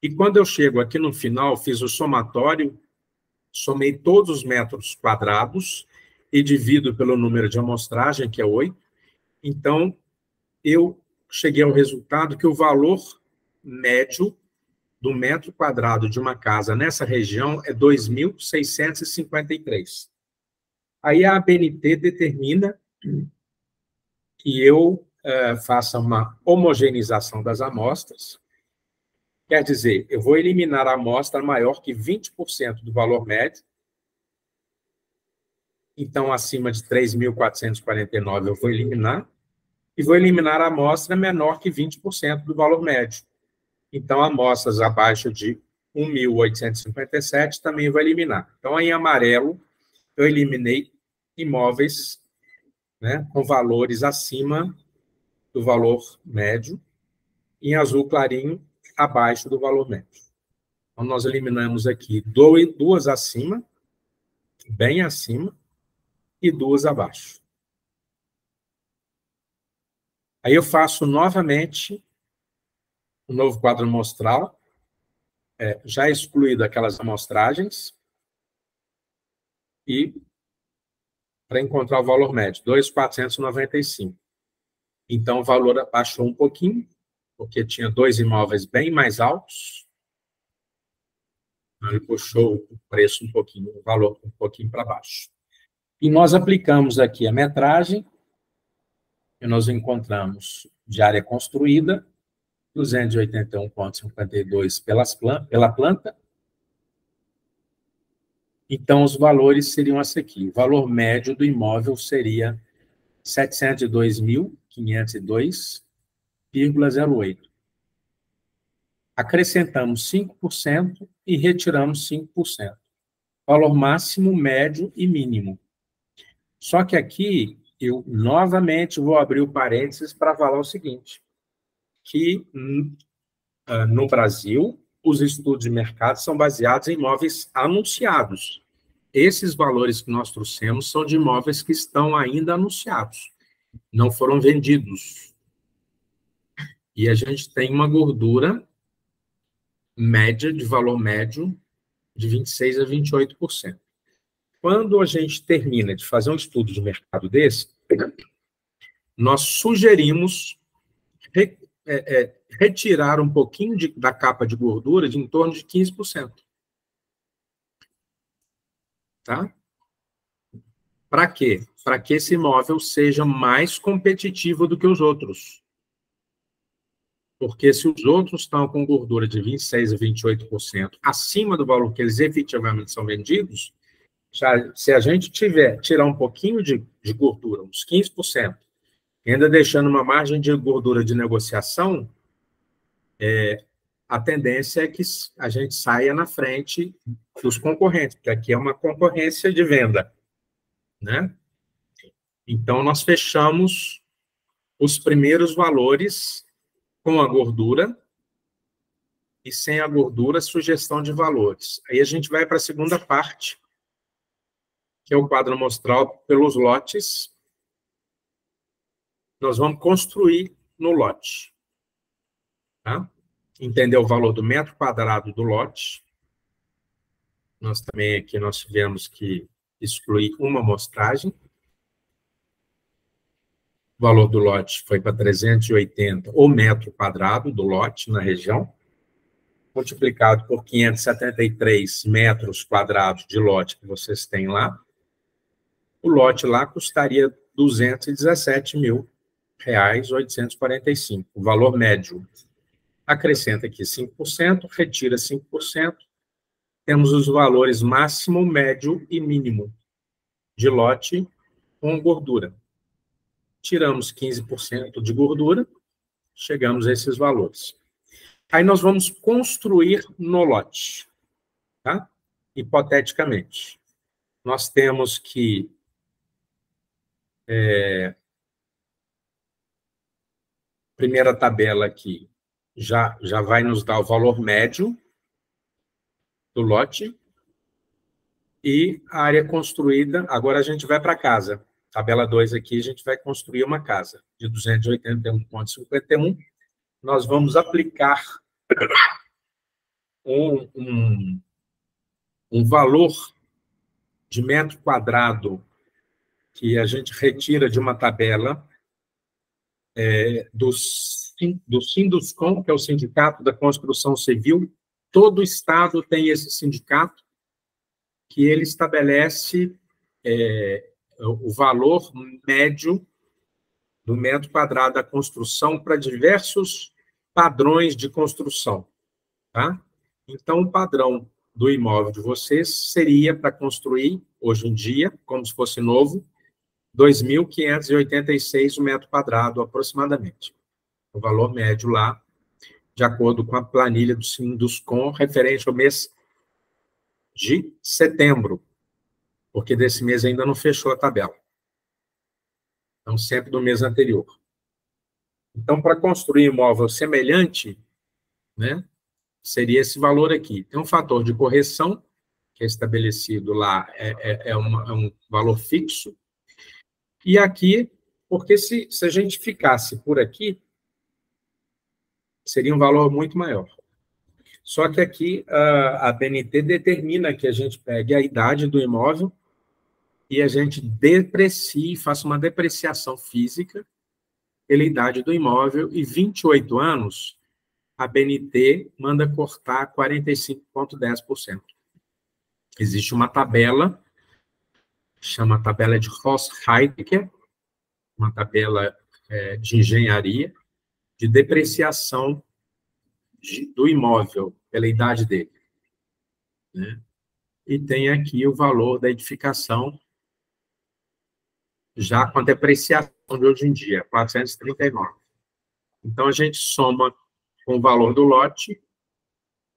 e quando eu chego aqui no final, fiz o somatório, somei todos os metros quadrados e divido pelo número de amostragem, que é 8. Então, eu cheguei ao resultado que o valor médio do metro quadrado de uma casa nessa região é 2.653. Aí a ABNT determina que eu faça uma homogeneização das amostras. Quer dizer, eu vou eliminar a amostra maior que 20% do valor médio. Então, acima de 3.449 eu vou eliminar. E vou eliminar a amostra menor que 20% do valor médio. Então, amostras abaixo de 1.857 também vou eliminar. Então, em amarelo, eu eliminei imóveis, né, com valores acima do valor médio. Em azul clarinho, abaixo do valor médio. Então, nós eliminamos aqui duas acima, bem acima, e duas abaixo. Aí eu faço novamente um novo quadro amostral, já excluído aquelas amostragens, e para encontrar o valor médio, 2.495. Então, o valor abaixou um pouquinho, porque tinha dois imóveis bem mais altos. Ele puxou o preço um pouquinho, o valor um pouquinho para baixo. E nós aplicamos aqui a metragem, que nós encontramos de área construída, 281,52 pela planta. Então, os valores seriam esse aqui. O valor médio do imóvel seria 702.502,08. Acrescentamos 5% e retiramos 5%. Valor máximo, médio e mínimo. Só que aqui, eu novamente vou abrir o parênteses para falar o seguinte, que no Brasil, os estudos de mercado são baseados em imóveis anunciados. Esses valores que nós trouxemos são de imóveis que estão ainda anunciados, não foram vendidos. E a gente tem uma gordura média, de valor médio, de 26% a 28%. Quando a gente termina de fazer um estudo de mercado desse, nós sugerimos retirar um pouquinho da capa de gordura de em torno de 15%. Tá? Para quê? Para que esse imóvel seja mais competitivo do que os outros. Porque se os outros estão com gordura de 26% a 28% acima do valor que eles efetivamente são vendidos, se a gente tirar um pouquinho de gordura, uns 15%, e ainda deixando uma margem de gordura de negociação, a tendência é que a gente saia na frente dos concorrentes, porque aqui é uma concorrência de venda, né? Então, nós fechamos os primeiros valores com a gordura e sem a gordura, sugestão de valores. Aí a gente vai para a segunda parte, que é o quadro amostral pelos lotes. Nós vamos construir no lote. Tá? Entender o valor do metro quadrado do lote. Nós também aqui nós tivemos que excluir uma amostragem. O valor do lote foi para 380 o metro quadrado do lote na região, multiplicado por 573 metros quadrados de lote que vocês têm lá. O lote lá custaria R$ 217.845, o valor médio. Acrescenta aqui 5%, retira 5%, temos os valores máximo, médio e mínimo de lote com gordura. Tiramos 15% de gordura, chegamos a esses valores. Aí nós vamos construir no lote, tá? Hipoteticamente. Nós temos que primeira tabela aqui já vai nos dar o valor médio do lote e a área construída. Agora a gente vai para casa. Tabela 2 aqui, a gente vai construir uma casa de 281,51. Nós vamos aplicar um valor de metro quadrado que a gente retira de uma tabela do Sinduscom, que é o Sindicato da Construção Civil. Todo estado tem esse sindicato, que ele estabelece o valor médio do metro quadrado da construção para diversos padrões de construção, tá? Então, o padrão do imóvel de vocês seria para construir, hoje em dia, como se fosse novo, 2.586 o metro quadrado, aproximadamente. O valor médio lá, de acordo com a planilha do Sinduscom, referente ao mês de setembro, porque desse mês ainda não fechou a tabela. Então, sempre do mês anterior. Então, para construir imóvel semelhante, né, seria esse valor aqui. Tem um fator de correção, que é estabelecido lá, é um valor fixo. E aqui, porque se a gente ficasse por aqui, seria um valor muito maior. Só que aqui a BNT determina que a gente pegue a idade do imóvel e a gente deprecie, faça uma depreciação física pela idade do imóvel, e 28 anos, a BNT manda cortar 45,10%. Existe uma tabela, chama tabela de Ross-Heidegger, uma tabela de engenharia, de depreciação do imóvel pela idade dele, né? E tem aqui o valor da edificação, já com a depreciação de hoje em dia, 439. Então, a gente soma com o valor do lote,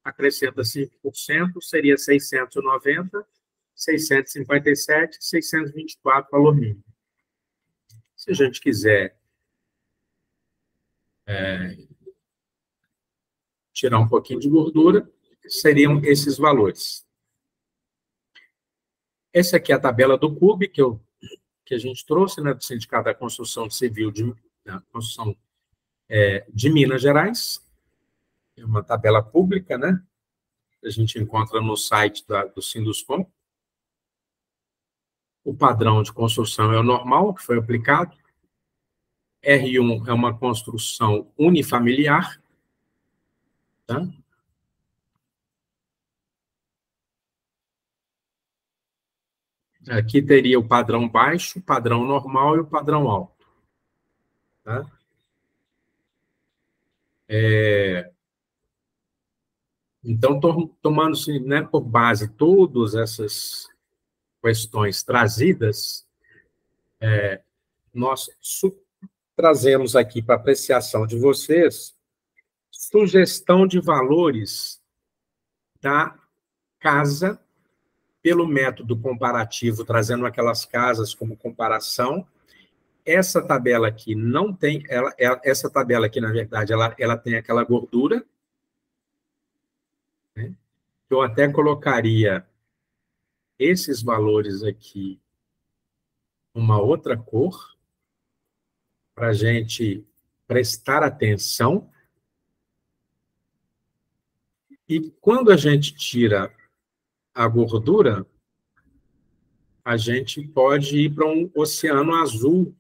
acrescenta 5%, seria 690, 657, 624, valor mínimo. Se a gente quiser tirar um pouquinho de gordura, seriam esses valores. Essa aqui é a tabela do CUB, que a gente trouxe, né, do Sindicato da Construção Civil da Construção de Minas Gerais. É uma tabela pública, né? A gente encontra no site do Sinduscom. O padrão de construção é o normal, que foi aplicado. R1 é uma construção unifamiliar, tá? Aqui teria o padrão baixo, o padrão normal e o padrão alto, tá? Então, tomando-se, né, por base todas essas questões trazidas, nós trazemos aqui para apreciação de vocês sugestão de valores da casa pelo método comparativo, trazendo aquelas casas como comparação. Essa tabela aqui não tem, essa tabela aqui, na verdade, ela tem aquela gordura, né? Eu até colocaria esses valores aqui uma outra cor, para a gente prestar atenção. E quando a gente tira a gordura, a gente pode ir para um oceano azul,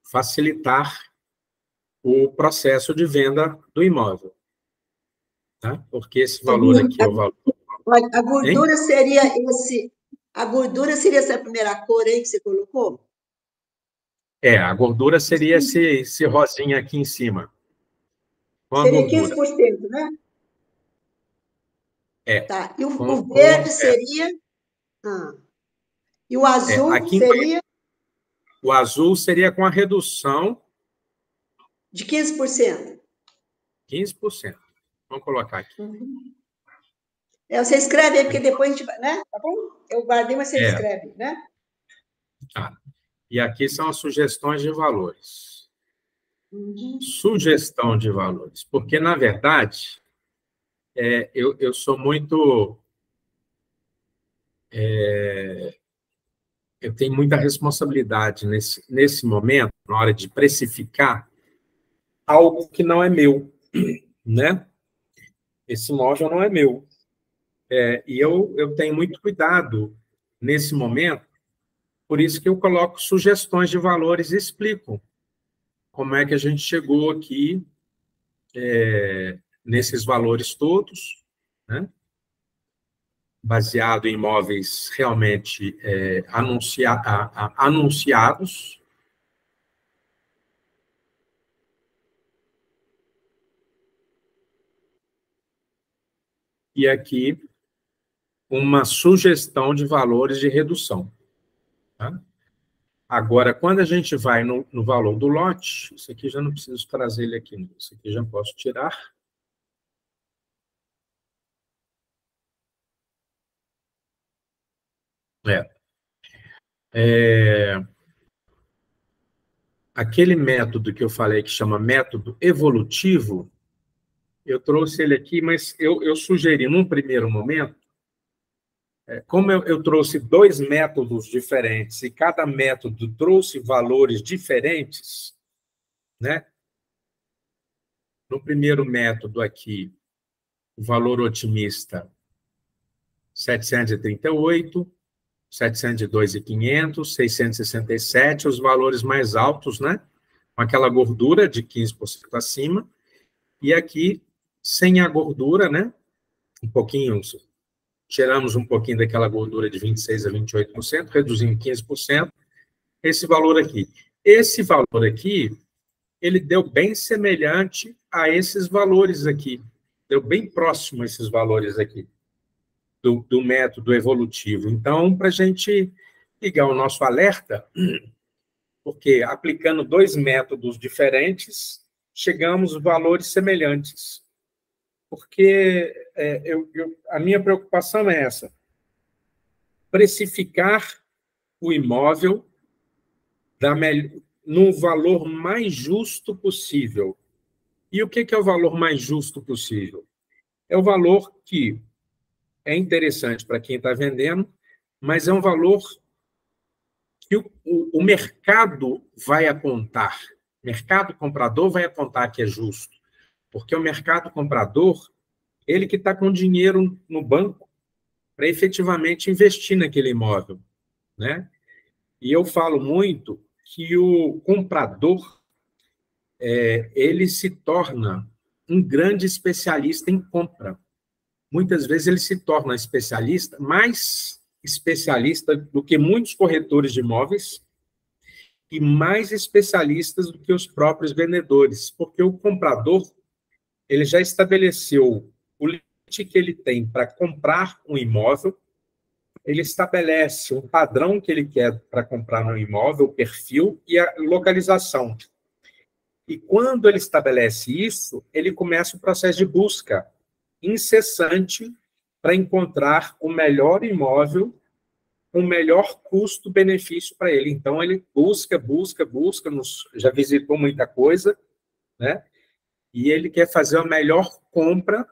facilitar o processo de venda do imóvel, tá? Porque esse valor aqui é o valor. A gordura seria a gordura seria essa primeira cor aí que você colocou? A gordura seria esse rosinha aqui em cima. Seria 15%, né? Tá. E o verde seria... E o azul seria... O azul seria com a redução... De 15%. 15%. Vamos colocar aqui. Você escreve aí, porque depois a gente vai... Né? Tá bom? Eu guardei, mas você escreve, né? Tá. E aqui são as sugestões de valores. Sugestão de valores. Porque, na verdade, eu sou muito... eu tenho muita responsabilidade nesse momento, na hora de precificar algo que não é meu, né? Esse imóvel não é meu. E eu tenho muito cuidado nesse momento, por isso que eu coloco sugestões de valores e explico como é que a gente chegou aqui nesses valores todos, né? baseado em imóveis realmente anunciados. E aqui, uma sugestão de valores de redução. Tá? Agora, quando a gente vai no valor do lote, isso aqui já não preciso trazer ele aqui, isso aqui já posso tirar. Aquele método que eu falei, que chama método evolutivo, eu trouxe ele aqui, mas eu sugeri, num primeiro momento, como eu trouxe 2 métodos diferentes, e cada método trouxe valores diferentes, né? No primeiro método aqui, o valor otimista, 738, 702.500, 667, os valores mais altos, né? Com aquela gordura de 15% acima, e aqui, sem a gordura, né? Um pouquinho, tiramos um pouquinho daquela gordura de 26% a 28%, reduzindo 15%, esse valor aqui. Esse valor aqui, ele deu bem semelhante a esses valores aqui, deu bem próximo a esses valores aqui, do método evolutivo. Então, para a gente ligar o nosso alerta, porque aplicando 2 métodos diferentes, chegamos a valores semelhantes. Porque a minha preocupação é essa, precificar o imóvel no valor mais justo possível. E o que é o valor mais justo possível? É o valor que é interessante para quem está vendendo, mas é um valor que o mercado vai apontar. O mercado comprador vai apontar que é justo. Porque o mercado comprador, ele que está com dinheiro no banco para efetivamente investir naquele imóvel, né? E eu falo muito que o comprador, ele se torna um grande especialista em compra. Muitas vezes ele se torna especialista, mais especialista do que muitos corretores de imóveis e mais especialistas do que os próprios vendedores, porque o comprador, ele já estabeleceu o limite que ele tem para comprar um imóvel, ele estabelece um padrão que ele quer para comprar no imóvel, o perfil e a localização. E quando ele estabelece isso, ele começa o processo de busca incessante para encontrar o melhor imóvel, o melhor custo-benefício para ele. Então, ele busca, já visitou muita coisa, né? E ele quer fazer a melhor compra.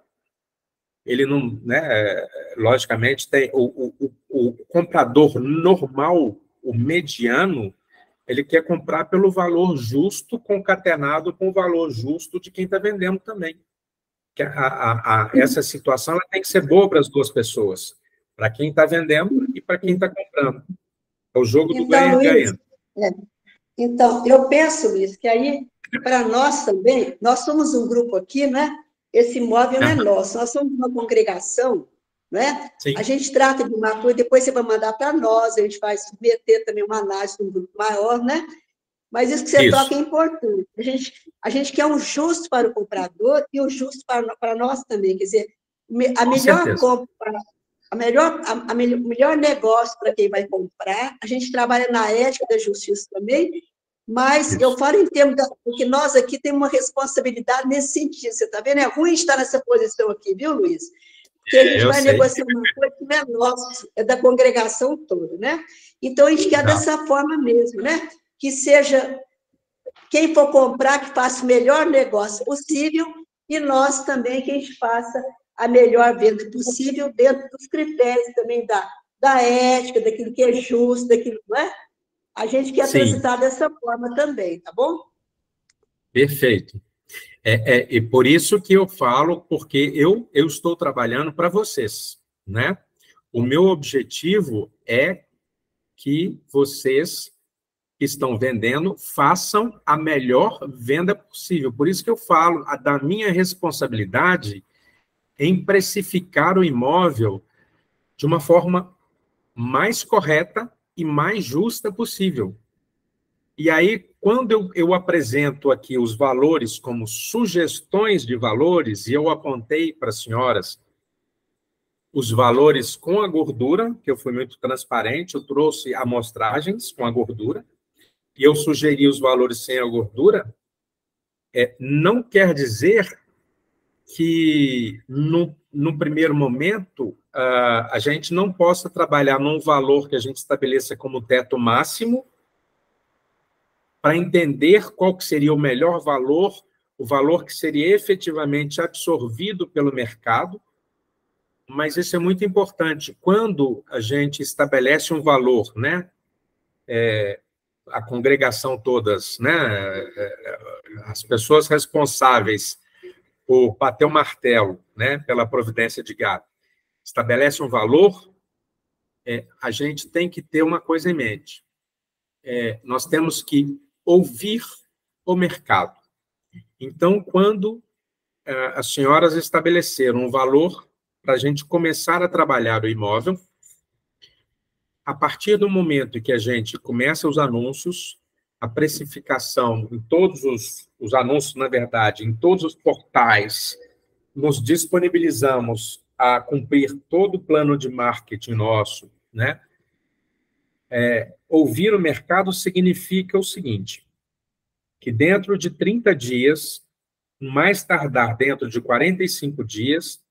Ele não, né? Logicamente, tem o comprador normal, o mediano, ele quer comprar pelo valor justo, concatenado com o valor justo de quem está vendendo também. Essa situação ela tem que ser boa para as 2 pessoas, para quem está vendendo e para quem está comprando. É o jogo do ganha-ganha. Então, eu penso, Luiz, que aí, para nós também, nós somos um grupo aqui, né? Esse imóvel não é nosso, nós somos uma congregação, né? Sim. A gente trata de uma coisa, depois você vai mandar para nós, a gente vai submeter também uma análise de um grupo maior, né? Mas isso que você toca é importante. A gente quer um justo para o comprador e um justo para nós também. Quer dizer, a melhor compra, o melhor negócio para quem vai comprar. A gente trabalha na ética da justiça também, mas isso. Eu falo em termos porque nós aqui temos uma responsabilidade nesse sentido. Você está vendo? É ruim estar nessa posição aqui, viu, Luiz? Porque a gente vai negociar uma coisa que não é nossa, é da congregação toda, né? Então, a gente quer dessa forma mesmo, né? Que seja quem for comprar, que faça o melhor negócio possível, e nós também, que a gente faça a melhor venda possível, dentro dos critérios também da ética, daquilo que é justo, daquilo, não é? A gente quer transitar dessa forma também, tá bom? Perfeito. E por isso que eu falo, porque eu estou trabalhando para vocês, né? O meu objetivo é que vocês que estão vendendo façam a melhor venda possível. Por isso que eu falo da minha responsabilidade em precificar o imóvel de uma forma mais correta e mais justa possível. E aí, quando eu apresento aqui os valores como sugestões de valores, e eu apontei para as senhoras os valores com a gordura, que eu fui muito transparente, eu trouxe amostragens com a gordura, e eu sugeri os valores sem a gordura, não quer dizer que, no primeiro momento, a gente não possa trabalhar num valor que a gente estabeleça como teto máximo, para entender qual que seria o melhor valor, o valor que seria efetivamente absorvido pelo mercado, mas isso é muito importante. Quando a gente estabelece um valor, né, a congregação todas, né, as pessoas responsáveis por bater o martelo, né, pela providência de gado, estabelece um valor, a gente tem que ter uma coisa em mente. Nós temos que ouvir o mercado. Então, quando as senhoras estabeleceram um valor para a gente começar a trabalhar o imóvel, a partir do momento que a gente começa os anúncios, a precificação em todos os anúncios, na verdade, em todos os portais, nos disponibilizamos a cumprir todo o plano de marketing nosso, né? Ouvir o mercado significa o seguinte, que dentro de 30 dias, mais tardar dentro de 45 dias,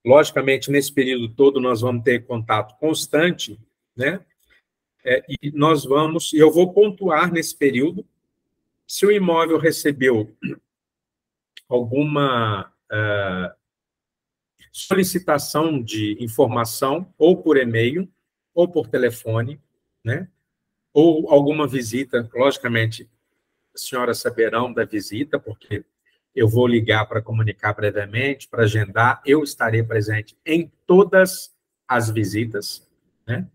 logicamente, nesse período todo, nós vamos ter contato constante, né? E eu vou pontuar nesse período, se o imóvel recebeu alguma solicitação de informação, ou por e-mail, ou por telefone, né? Ou alguma visita, logicamente, as senhoras saberão da visita, porque eu vou ligar para comunicar previamente, para agendar, eu estarei presente em todas as visitas, né?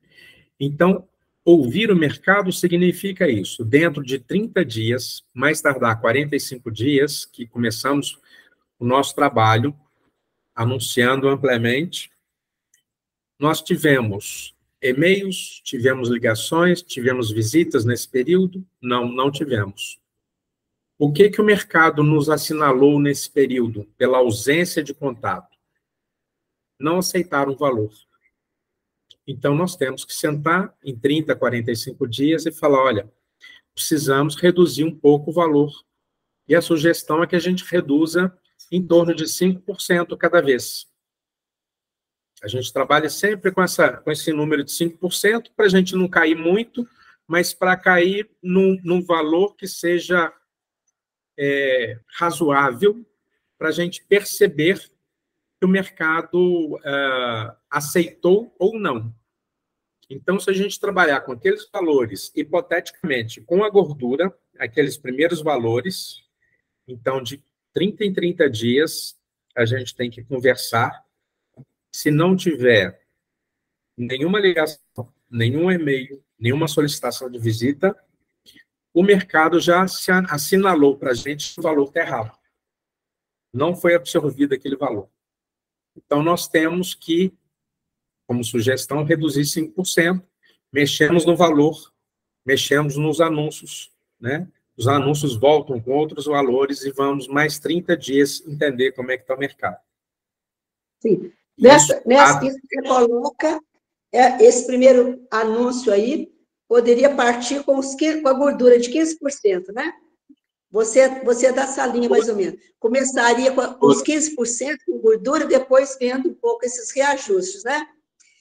Então, ouvir o mercado significa isso, dentro de 30 dias, mais tardar 45 dias, que começamos o nosso trabalho, anunciando amplamente, nós tivemos e-mails, tivemos ligações, tivemos visitas nesse período? Não tivemos. O que o mercado nos assinalou nesse período, pela ausência de contato? Não aceitaram o valor. Então, nós temos que sentar em 30, 45 dias e falar, olha, precisamos reduzir um pouco o valor. E a sugestão é que a gente reduza em torno de 5% cada vez. A gente trabalha sempre com esse número de 5%, para a gente não cair muito, mas para cair num valor que seja razoável, para a gente perceber que o mercado aceitou ou não. Então, se a gente trabalhar com aqueles valores, hipoteticamente, com a gordura, aqueles primeiros valores, então, de 30 em 30 dias, a gente tem que conversar. Se não tiver nenhuma ligação, nenhum e-mail, nenhuma solicitação de visita, o mercado já se assinalou para a gente que o valor está errado. Não foi absorvido aquele valor. Então, nós temos que, como sugestão, reduzir 5%, mexemos no valor, mexemos nos anúncios, né? Os anúncios voltam com outros valores e vamos mais 30 dias entender como é que está o mercado. Sim. Nessa que você coloca, esse primeiro anúncio aí, poderia partir com a gordura de 15%, né? Você dá essa linha, mais ou menos. Começaria com os 15% com gordura, depois vendo um pouco esses reajustes, né?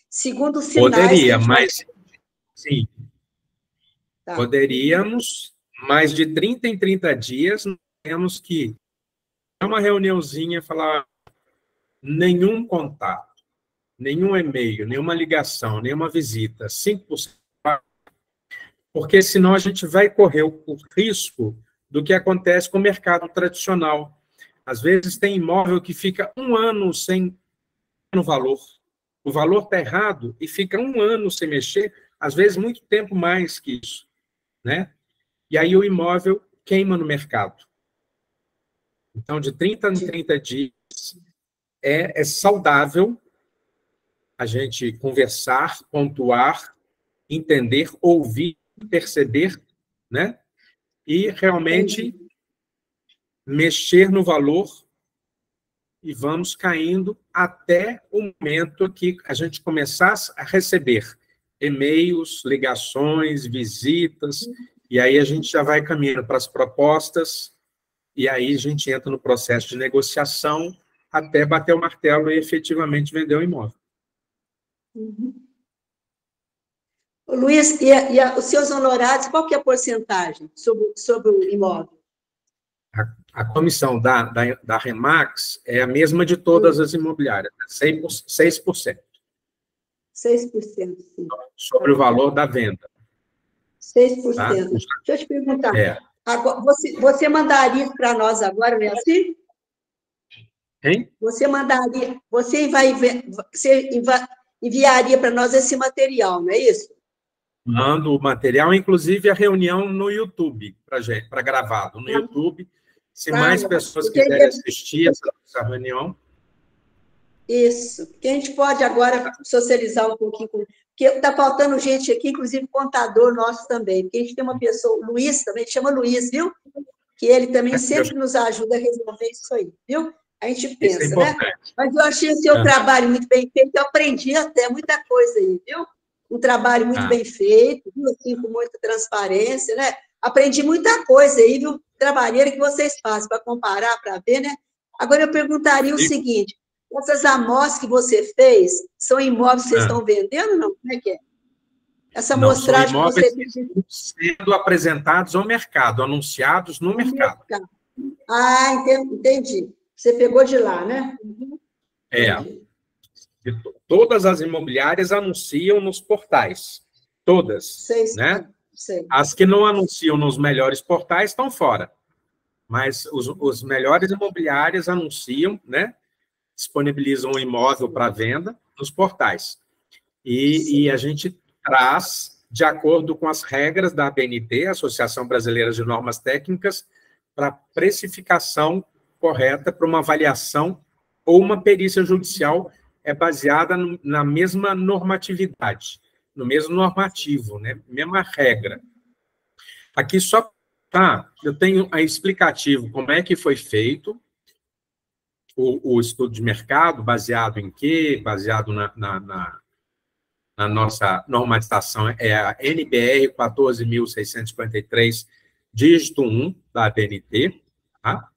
Segundo os sinais... Poderia, mas... Sim. Tá. Poderíamos, mas de 30 em 30 dias, nós temos que ter uma reuniãozinha e falar nenhum contato, nenhum e-mail, nenhuma ligação, nenhuma visita, 5%, porque senão a gente vai correr o risco do que acontece com o mercado tradicional. Às vezes tem imóvel que fica 1 ano sem no valor. O valor está errado e fica 1 ano sem mexer, às vezes muito tempo mais que isso, né? E aí o imóvel queima no mercado. Então, de 30 em 30 dias é saudável a gente conversar, pontuar, entender, ouvir, perceber, né? E realmente mexer no valor e vamos caindo até o momento que a gente começar a receber e-mails, ligações, visitas, e aí a gente já vai caminhando para as propostas, e aí a gente entra no processo de negociação até bater o martelo e efetivamente vender o imóvel. Luiz, os seus honorários, qual que é a porcentagem sobre o imóvel? A comissão da Remax é a mesma de todas as imobiliárias, 6%. 6%, sim. Sobre o valor da venda. 6%. Tá? Deixa eu te perguntar. Agora, você mandaria isso para nós agora, não é assim? Hein? Você enviaria para nós esse material, não é isso? Mando o material, inclusive a reunião no YouTube, para gravado. No YouTube, se mais pessoas quiserem assistir essa reunião. Isso, porque a gente pode agora socializar um pouquinho, porque está faltando gente aqui, inclusive contador nosso também, porque a gente tem uma pessoa, o Luiz também, chama Luiz, viu? Que ele também sempre nos ajuda a resolver isso aí, viu? A gente pensa, né? Mas eu achei o seu trabalho muito bem feito, eu aprendi até muita coisa aí, viu? Um trabalho muito bem feito, viu? Assim, com muita transparência, né? Aprendi muita coisa aí, viu? Trabalheira que vocês fazem para comparar, para ver, né? Agora eu perguntaria o seguinte: essas amostras que você fez são imóveis que vocês estão vendendo ou não? Como é que é? Essa amostragem que você fez. Sendo apresentados ao mercado, anunciados no mercado. Ah, entendi. Você pegou de lá, né? Todas as imobiliárias anunciam nos portais. Todas. Né? As que não anunciam nos melhores portais estão fora. Mas os melhores imobiliárias anunciam, né? Disponibilizam o imóvel para venda nos portais. E a gente traz, de acordo com as regras da ABNT, Associação Brasileira de Normas Técnicas, para precificação correta, para uma avaliação ou uma perícia judicial baseada na mesma normatividade, no mesmo normativo, né? Mesma regra. Aqui só eu tenho a explicativo como é que foi feito o estudo de mercado, baseado em quê? Baseado na nossa normatização, é a NBR 14.653, dígito 1 da ABNT, tá?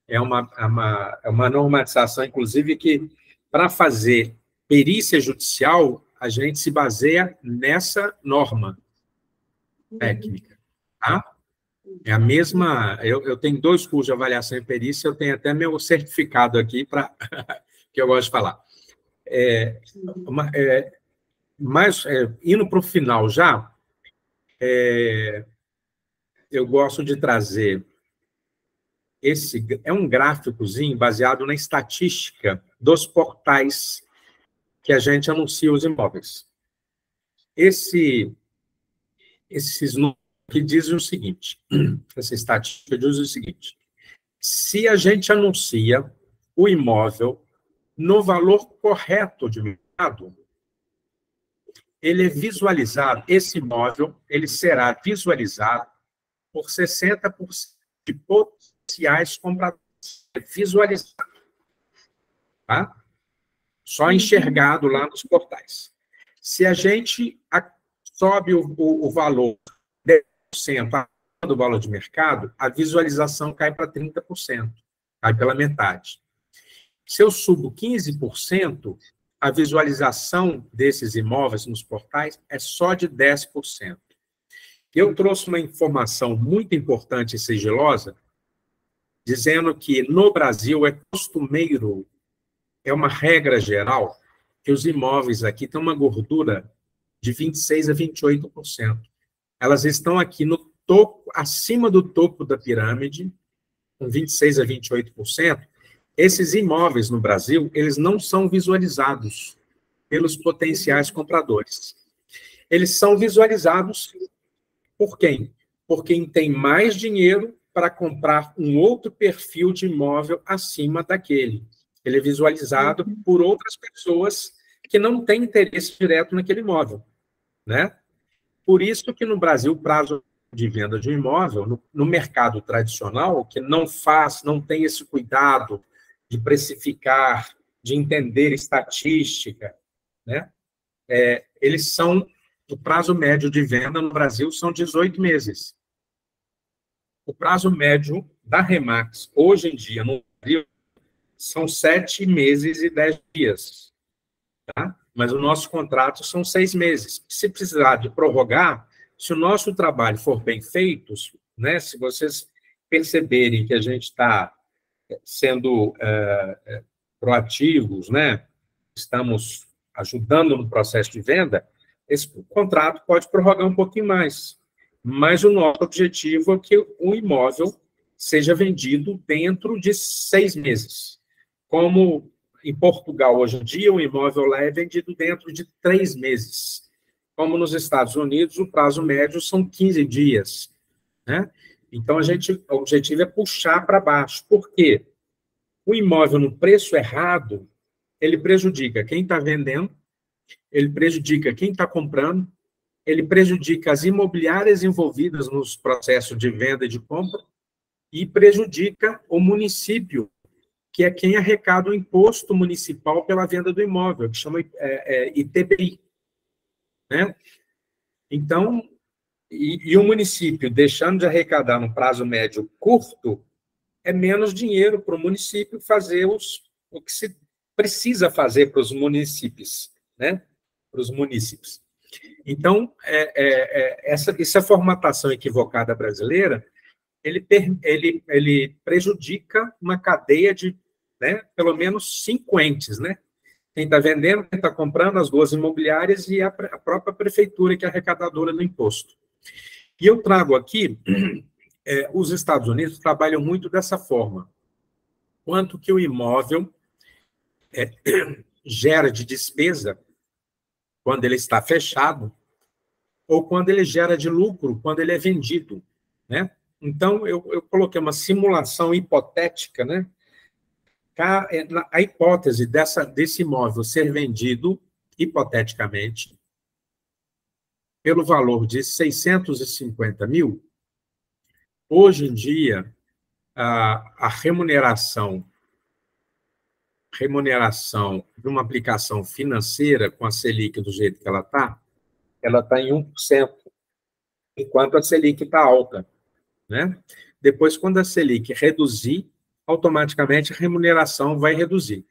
É uma normatização, inclusive, que, para fazer perícia judicial, a gente se baseia nessa norma técnica, tá? É a mesma... Eu tenho 2 cursos de avaliação e perícia, eu tenho até meu certificado aqui, que eu gosto de falar. Mas, indo para o final já, eu gosto de trazer é um gráficozinho baseado na estatística dos portais que a gente anuncia os imóveis. Esses números que dizem o seguinte, essa estatística diz o seguinte: se a gente anuncia o imóvel no valor correto de mercado, ele é visualizado, esse imóvel, ele será visualizado por 60% de potenciais compradores. Visualizado. Tá? Só enxergado lá nos portais. Se a gente sobe o valor 10% do valor de mercado, a visualização cai para 30%, cai pela metade. Se eu subo 15%, a visualização desses imóveis nos portais é só de 10%. Eu trouxe uma informação muito importante e sigilosa, dizendo que no Brasil é costumeiro, é uma regra geral, que os imóveis aqui têm uma gordura de 26% a 28%. Elas estão aqui no topo, acima do topo da pirâmide, com 26% a 28%. Esses imóveis no Brasil, eles não são visualizados pelos potenciais compradores. Eles são visualizados por quem? Por quem tem mais dinheiro para comprar um outro perfil de imóvel acima daquele. Ele é visualizado por outras pessoas que não tem interesse direto naquele imóvel, né? Por isso que no Brasil o prazo de venda de um imóvel, no mercado tradicional, que não tem esse cuidado de precificar, de entender estatística, né? O prazo médio de venda no Brasil são 18 meses. O prazo médio da Remax, hoje em dia, no Brasil, são 7 meses e 10 dias. Tá? Mas o nosso contrato são 6 meses. Se precisar de prorrogar, se o nosso trabalho for bem feito, né, se vocês perceberem que a gente está sendo proativos, né, estamos ajudando no processo de venda, esse contrato pode prorrogar um pouquinho mais. Mas o nosso objetivo é que o imóvel seja vendido dentro de 6 meses. Como em Portugal, hoje em dia, o imóvel lá é vendido dentro de 3 meses. Como nos Estados Unidos, o prazo médio são 15 dias. Né? Então, o objetivo é puxar para baixo. Por quê? O imóvel no preço errado, ele prejudica quem está vendendo, ele prejudica quem está comprando, ele prejudica as imobiliárias envolvidas nos processos de venda e de compra e prejudica o município, que é quem arrecada o imposto municipal pela venda do imóvel, que chama ITBI. Né? Então, o município, deixando de arrecadar no prazo médio curto, é menos dinheiro para o município fazer o que se precisa fazer para os municípios, né? Para os munícipes. Então, essa formatação equivocada brasileira, ele prejudica uma cadeia de, né, pelo menos 5 entes, né? Quem está vendendo, quem está comprando, as 2 imobiliárias e a própria prefeitura, que é arrecadadora do imposto. E eu trago aqui, os Estados Unidos trabalham muito dessa forma. Quanto que o imóvel gera de despesa quando ele está fechado, ou quando ele gera de lucro, quando ele é vendido, né? Então, eu coloquei uma simulação hipotética, né? A hipótese desse imóvel ser vendido, hipoteticamente, pelo valor de 650 mil, hoje em dia, a remuneração de uma aplicação financeira com a Selic do jeito que ela está em 1%, enquanto a Selic está alta. Né? Depois, quando a Selic reduzir, automaticamente a remuneração vai reduzir.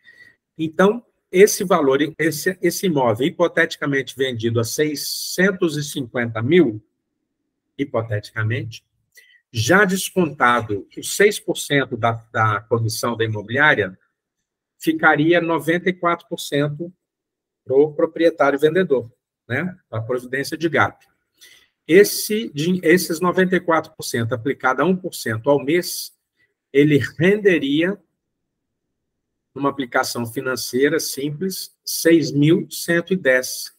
Então, esse valor, esse imóvel hipoteticamente vendido a 650 mil, hipoteticamente, já descontado os 6% da comissão da imobiliária, ficaria 94% para o proprietário vendedor, né? A providência de GAP. Esses 94% aplicado a 1% ao mês, ele renderia, numa aplicação financeira simples, 6.110.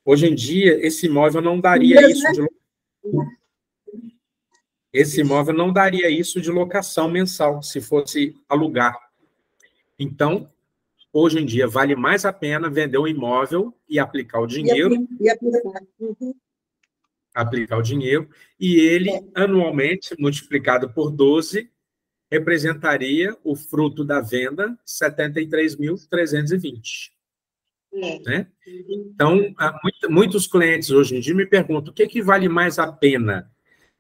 Hoje em dia, esse imóvel não daria isso de locação. Esse imóvel não daria isso de locação mensal, se fosse alugar. Então, hoje em dia, vale mais a pena vender um imóvel e aplicar o dinheiro. Aplicar o dinheiro, e ele, anualmente, multiplicado por 12, representaria o fruto da venda 73.320. Né? Então, muitos clientes hoje em dia me perguntam o que vale mais a pena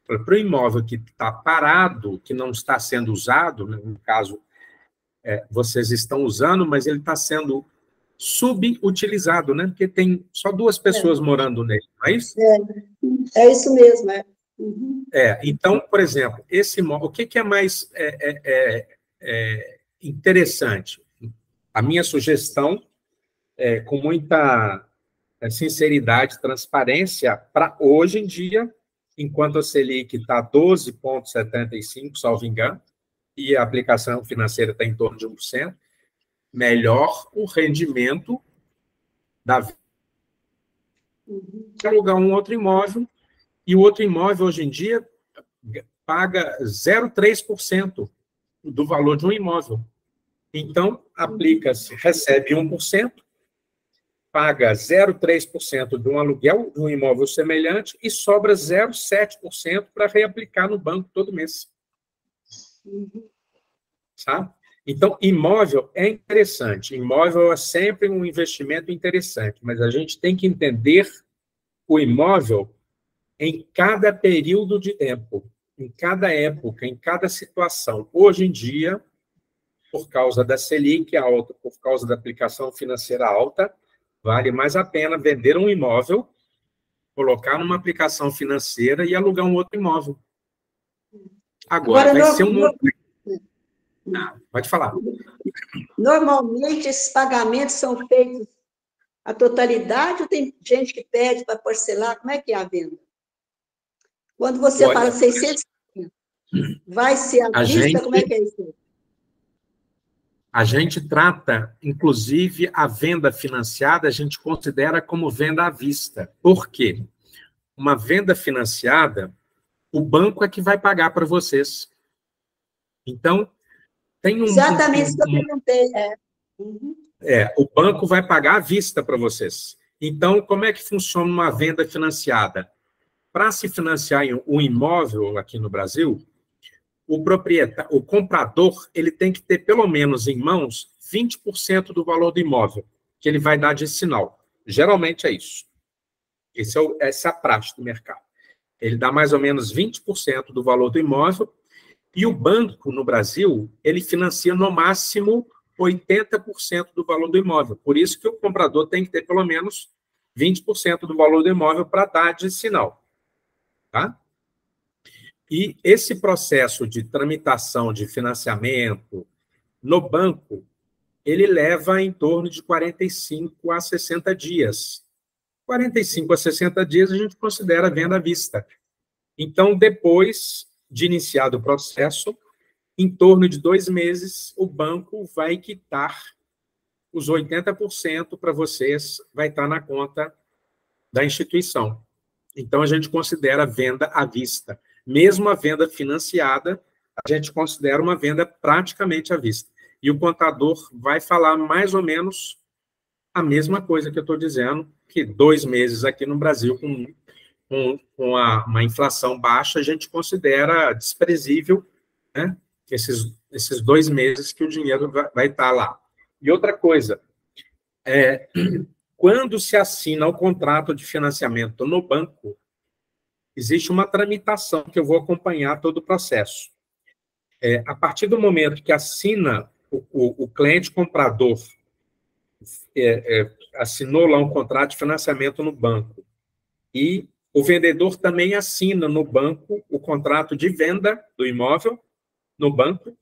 para o imóvel que está parado, que não está sendo usado, no caso, vocês estão usando, mas ele está sendo subutilizado, né? Porque tem só 2 pessoas morando nele, não é isso? É isso mesmo, Então, por exemplo, esse imóvel, o que é mais interessante? A minha sugestão, com muita sinceridade e transparência, para hoje em dia, enquanto a Selic está 12,75, salvo engano, e a aplicação financeira está em torno de 1%, melhor o rendimento da vida. Alugar um outro imóvel, e o outro imóvel, hoje em dia, paga 0,3% do valor de um imóvel. Então, aplica-se, recebe 1%, paga 0,3% de um aluguel de um imóvel semelhante e sobra 0,7% para reaplicar no banco todo mês. Sabe? Então, imóvel é interessante. Imóvel é sempre um investimento interessante, mas a gente tem que entender o imóvel em cada período de tempo, em cada época, em cada situação. Hoje em dia, por causa da Selic alta, por causa da aplicação financeira alta, vale mais a pena vender um imóvel, colocar numa aplicação financeira e alugar um outro imóvel. Agora vai ser um... pode falar. Normalmente, esses pagamentos são feitos a totalidade ou tem gente que pede para parcelar? Como é que é a venda? Quando você fala 650, vai ser à vista? Como é que é isso? A gente trata, inclusive, a venda financiada, a gente considera como venda à vista. Por quê? Uma venda financiada, o banco é que vai pagar para vocês. Então, tem um... Exatamente isso que eu perguntei. O banco vai pagar à vista para vocês. Então, como é que funciona uma venda financiada? Para se financiar um imóvel aqui no Brasil, o comprador, ele tem que ter pelo menos em mãos 20% do valor do imóvel, que ele vai dar de sinal. Geralmente é isso. Essa é a prática do mercado. Ele dá mais ou menos 20% do valor do imóvel e o banco, no Brasil, ele financia no máximo 80% do valor do imóvel. Por isso que o comprador tem que ter pelo menos 20% do valor do imóvel para dar de sinal. Tá? E esse processo de tramitação de financiamento no banco, ele leva em torno de 45 a 60 dias. 45 a 60 dias a gente considera venda à vista. Então, depois de iniciado o processo, em torno de 2 meses, o banco vai quitar os 80% para vocês, vai estar na conta da instituição. Então, a gente considera venda à vista. Mesmo a venda financiada, a gente considera uma venda praticamente à vista. E o contador vai falar mais ou menos a mesma coisa que eu estou dizendo, que 2 meses aqui no Brasil, com uma inflação baixa, a gente considera desprezível, né, esses 2 meses que o dinheiro vai estar lá. E outra coisa, quando se assina o contrato de financiamento no banco, existe uma tramitação que eu vou acompanhar todo o processo. A partir do momento que assina o cliente comprador, assinou lá um contrato de financiamento no banco, e o vendedor também assina no banco o contrato de venda do imóvel no banco.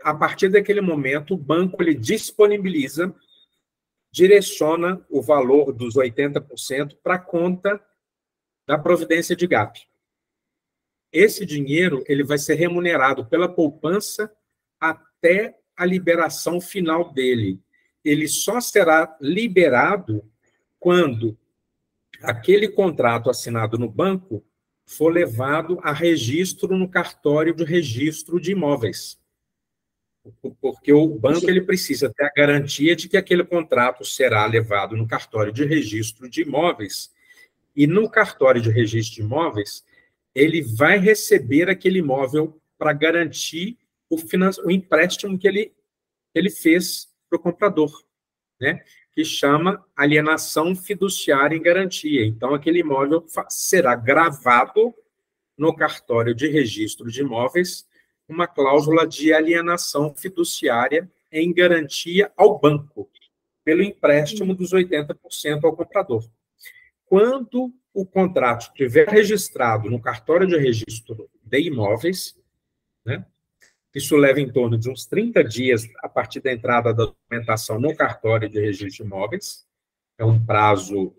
A partir daquele momento, o banco ele disponibiliza, direciona o valor dos 80% para a conta da providência de GAP. Esse dinheiro ele vai ser remunerado pela poupança até a liberação final dele. Ele só será liberado quando aquele contrato assinado no banco for levado a registro no cartório de registro de imóveis. Porque o banco ele precisa ter a garantia de que aquele contrato será levado no cartório de registro de imóveis, e no cartório de registro de imóveis, ele vai receber aquele imóvel para garantir o empréstimo que ele fez para o comprador, né? Que chama alienação fiduciária em garantia. Então, aquele imóvel será gravado no cartório de registro de imóveis uma cláusula de alienação fiduciária em garantia ao banco, pelo empréstimo dos 80% ao comprador. Quando o contrato estiver registrado no cartório de registro de imóveis, né, isso leva em torno de uns 30 dias a partir da entrada da documentação no cartório de registro de imóveis, é um prazo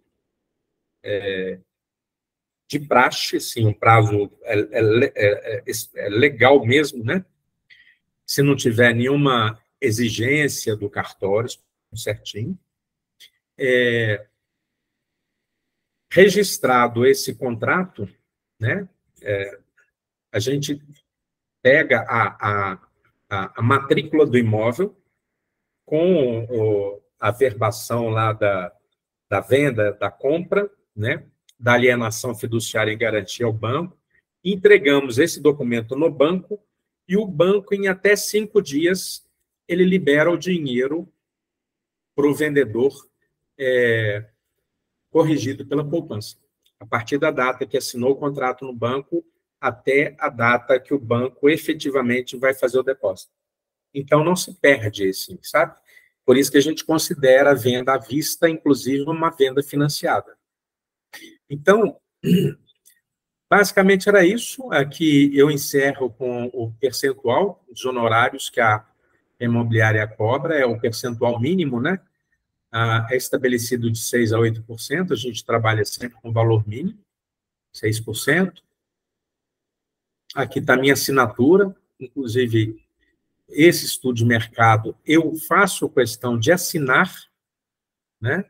de praxe, sim, um prazo legal mesmo, né? Se não tiver nenhuma exigência do cartório, certinho. Registrado esse contrato, né? A gente pega a matrícula do imóvel com averbação lá da venda, da compra, né, da alienação fiduciária em garantia ao banco, entregamos esse documento no banco e o banco, em até 5 dias, ele libera o dinheiro para o vendedor corrigido pela poupança, a partir da data que assinou o contrato no banco até a data que o banco efetivamente vai fazer o depósito. Então, não se perde esse, sabe? Por isso que a gente considera a venda à vista, inclusive, uma venda financiada. Então, basicamente era isso. Aqui eu encerro com o percentual dos honorários que a imobiliária cobra, é o percentual mínimo, né? É estabelecido de 6% a 8%, a gente trabalha sempre com valor mínimo, 6%. Aqui está a minha assinatura, inclusive, esse estudo de mercado, eu faço questão de assinar, né?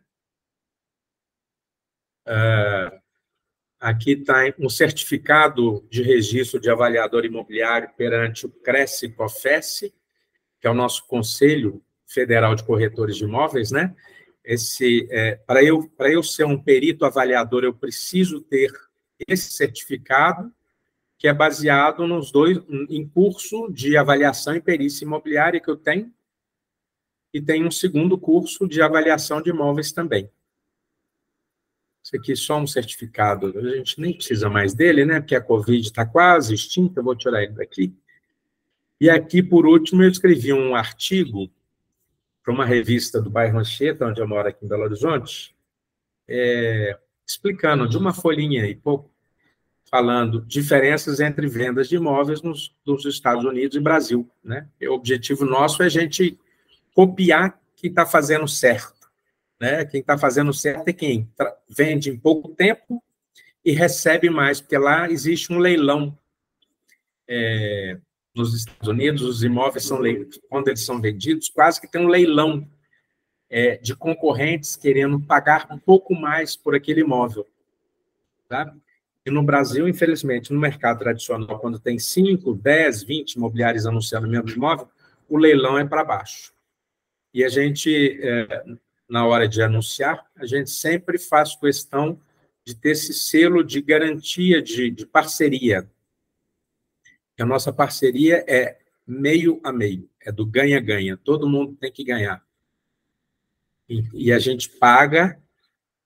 Aqui está um certificado de registro de avaliador imobiliário perante o CRESI-COFES, que é o nosso Conselho Federal de Corretores de Imóveis, né? Para eu ser um perito avaliador, eu preciso ter esse certificado, que é baseado em curso de avaliação e perícia imobiliária que eu tenho, e tem um segundo curso de avaliação de imóveis também. Isso aqui é só um certificado, a gente nem precisa mais dele, né? Porque a Covid está quase extinta, eu vou tirar ele daqui. E aqui, por último, eu escrevi um artigo para uma revista do bairro Anchieta, onde eu moro aqui em Belo Horizonte, explicando de uma folhinha e pouco, falando diferenças entre vendas de imóveis nos Estados Unidos e Brasil, né? O objetivo nosso é a gente copiar quem está fazendo certo, né? Quem está fazendo certo é quem vende em pouco tempo e recebe mais, porque lá existe um leilão. Nos Estados Unidos, os imóveis quando eles são vendidos, quase que tem um leilão de concorrentes querendo pagar um pouco mais por aquele imóvel, tá? E no Brasil, infelizmente, no mercado tradicional, quando tem 5, 10, 20 imobiliários anunciando o mesmo imóvel, o leilão é para baixo. E a gente, na hora de anunciar, a gente sempre faz questão de ter esse selo de garantia de parceria. A nossa parceria é meio a meio, é do ganha-ganha, todo mundo tem que ganhar. E a gente paga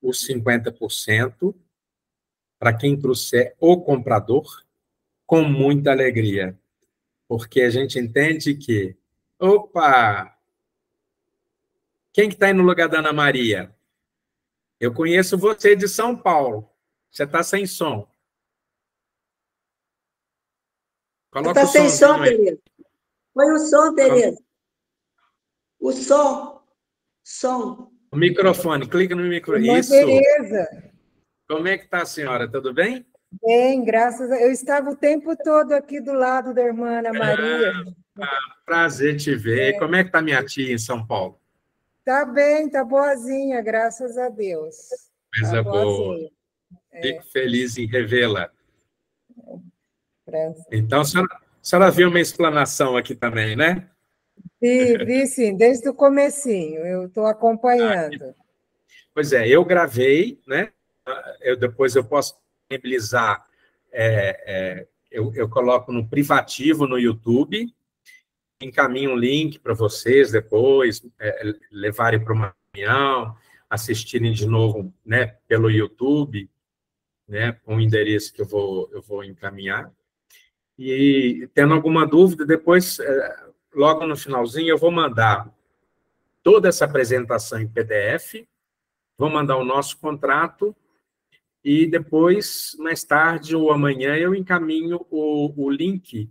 os 50% para quem trouxer o comprador com muita alegria, porque a gente entende que, opa, quem que está aí no lugar da Ana Maria? Eu conheço você de São Paulo, você está sem som. Está sem som, Tereza. Põe o som, Tereza. O som. Som. O microfone, clica no microfone. Isso. Tereza. Como é que está a senhora? Tudo bem? Bem, graças a Deus. Eu estava o tempo todo aqui do lado da irmã Ana Maria. Prazer te ver. Como é que está minha tia em São Paulo? Está bem, está boazinha, graças a Deus. Coisa boa. Fico feliz em revê-la. Então, a senhora viu uma explanação aqui também, né? Vi sim, desde o comecinho, eu estou acompanhando. Pois é, eu gravei, né? Depois eu posso disponibilizar, eu coloco no privativo no YouTube, encaminho um link para vocês depois, levarem para uma reunião, assistirem de novo, né, pelo YouTube, né, com o endereço que eu vou encaminhar. E, tendo alguma dúvida, depois, logo no finalzinho, eu vou mandar toda essa apresentação em PDF, vou mandar o nosso contrato, e depois, mais tarde ou amanhã, eu encaminho o link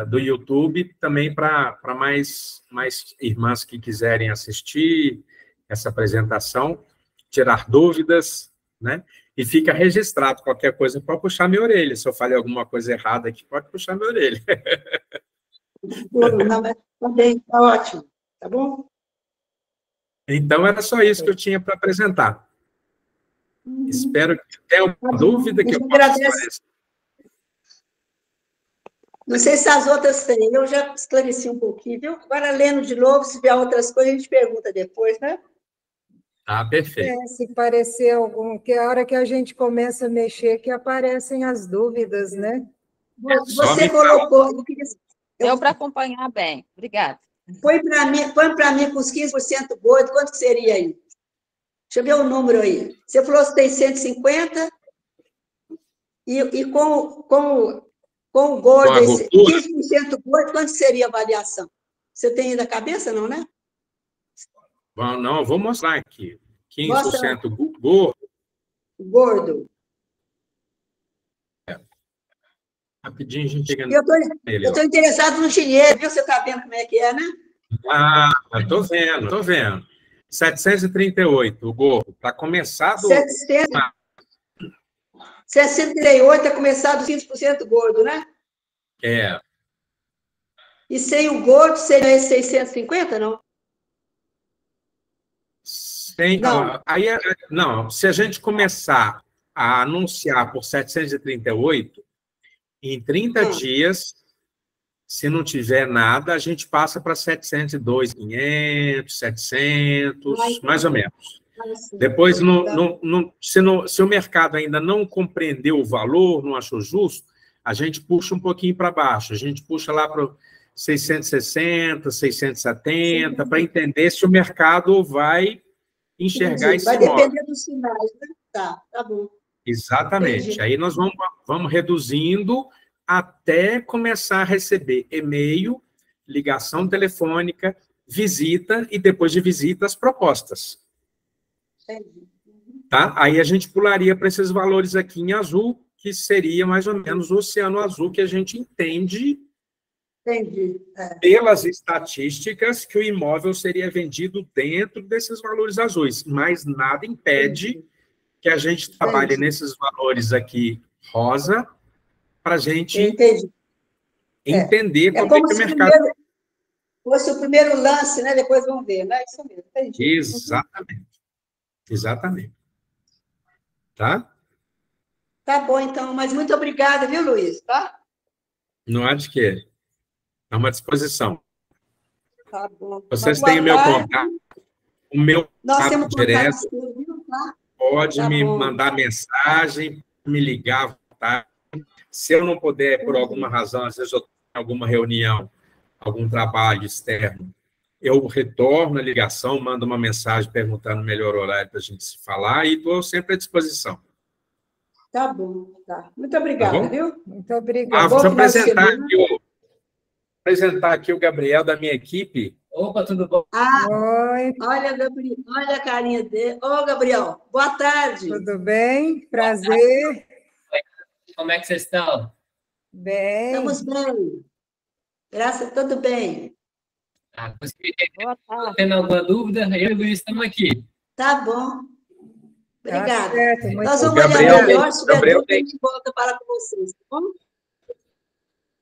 do YouTube também para mais irmãs que quiserem assistir essa apresentação, tirar dúvidas, né? E fica registrado, qualquer coisa pode puxar minha orelha. Se eu falei alguma coisa errada aqui, pode puxar minha orelha. Tá bem, tá ótimo. Tá bom? Então, era só isso que eu tinha para apresentar. Espero que tenha alguma dúvida que eu possa esclarecer. Não sei se as outras têm, eu já esclareci um pouquinho, viu? Agora, lendo de novo, se vier outras coisas, a gente pergunta depois, né? Ah, perfeito. Se parecer algum, que a hora que a gente começa a mexer, que aparecem as dúvidas, né? Só Você me fala. colocou, eu queria, Deu para acompanhar bem. Obrigada. põe para mim com os 15% gordo, quanto que seria aí? Deixa eu ver o número aí. Você falou 650 e com o gordo, Com a esse gordura? 15% gordo, quanto seria a avaliação? Você tem aí na cabeça, não, né? Não, eu vou mostrar aqui. Mostra 15% gordo. gordo. Rapidinho a gente chega Eu nele. estou interessado no dinheiro, viu? Você está vendo como é que é, né? Ah, estou vendo, estou vendo. 738, o gordo. Para começar do. 768 é começar dos 15% gordo, né? É. E sem o gordo seria esse 650, não? Não. Aí, não, se a gente começar a anunciar por 738, em 30 dias, se não tiver nada, a gente passa para 702, 500, 700, mais ou menos. Depois, se o mercado ainda não compreendeu o valor, não achou justo, a gente puxa um pouquinho para baixo. A gente puxa lá para 660, 670, para entender se o mercado vai enxergar esse Vai imóvel. depender dos sinais, né? Tá bom. Exatamente. Entendi. Aí nós vamos reduzindo até começar a receber e-mail, ligação telefônica, visita e, depois de visita, as propostas. Entendi. Tá? Aí a gente pularia para esses valores aqui em azul, que seria mais ou menos o oceano azul que a gente entende pelas estatísticas que o imóvel seria vendido dentro desses valores azuis, mas nada impede que a gente trabalhe nesses valores aqui rosa para a gente entender como é que o mercado... Fosse o primeiro lance, né? Depois vamos ver, né? Isso mesmo, entendi. Exatamente. Exatamente. Tá? Tá bom, então. Mas muito obrigada, viu, Luiz? Tá? Não há de quê. Estamos à disposição. Tá bom. Vocês têm o meu contato, o meu Nós temos contato direto. contato, tá? Pode Tá me bom. mandar mensagem, me ligar, tá? Se eu não puder, por alguma razão, às vezes eu tenho alguma reunião, algum trabalho externo, eu retorno a ligação, mando uma mensagem perguntando o melhor horário para a gente se falar e estou sempre à disposição. Tá bom, tá. Muito obrigada, Tá, viu? Muito obrigada. deixa eu apresentar aqui o Gabriel da minha equipe. Opa, tudo bom? Oi, Olha, Gabriel, olha a carinha dele. Ô, Gabriel, boa tarde. tudo bem? Prazer. Como é que vocês estão? Bem. Estamos bem. Graças a tudo bem. Boa tarde. Tendo alguma dúvida, eu e o Luiz estamos aqui. Tá bom. Obrigada. Tá certo, muito Nós vamos Gabriel olhar melhor, se tiver Gabriel dúvida, a gente volta para com vocês, tá bom?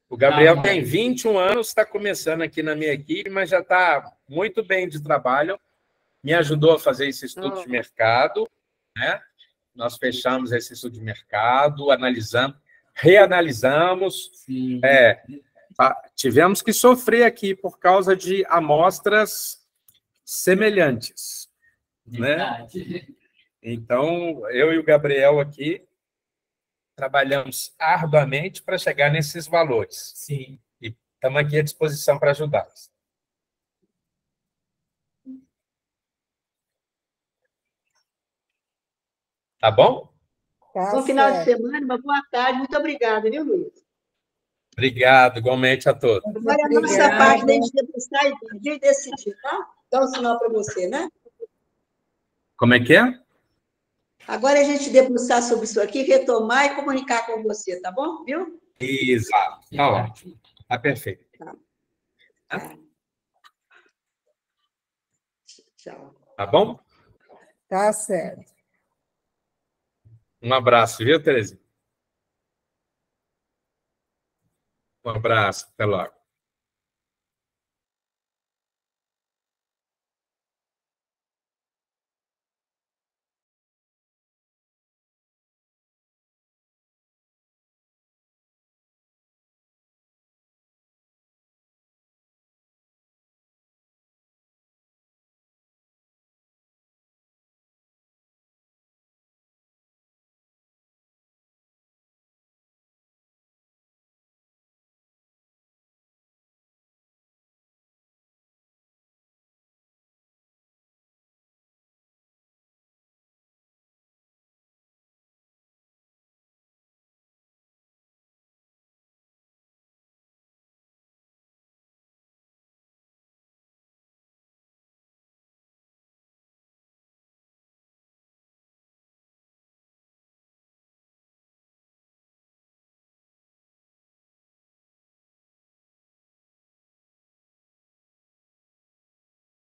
O Gabriel tem 21 anos, está começando aqui na minha equipe, mas já está muito bem de trabalho. Me ajudou a fazer esse estudo de mercado, né? Nós fechamos esse estudo de mercado, analisamos, reanalisamos. Tivemos que sofrer aqui por causa de amostras semelhantes, né? Então, eu e o Gabriel aqui trabalhamos arduamente para chegar nesses valores. Sim. E estamos aqui à disposição para ajudá-los. Tá bom? Tá Bom final de certo. semana, uma boa tarde. Muito obrigada, viu, Luiz? Obrigado, igualmente a todos. Agora, a nossa parte da gente debruçar e decidir, tá? Dá um sinal para você, né? Como é que é? Agora a gente debruçar sobre isso aqui, retomar e comunicar com você, tá bom? Viu? Exato. Tá ótimo. Tá perfeito. Tchau. Tá bom? Tá certo. Um abraço, viu, Terezinha? Um abraço. Até logo.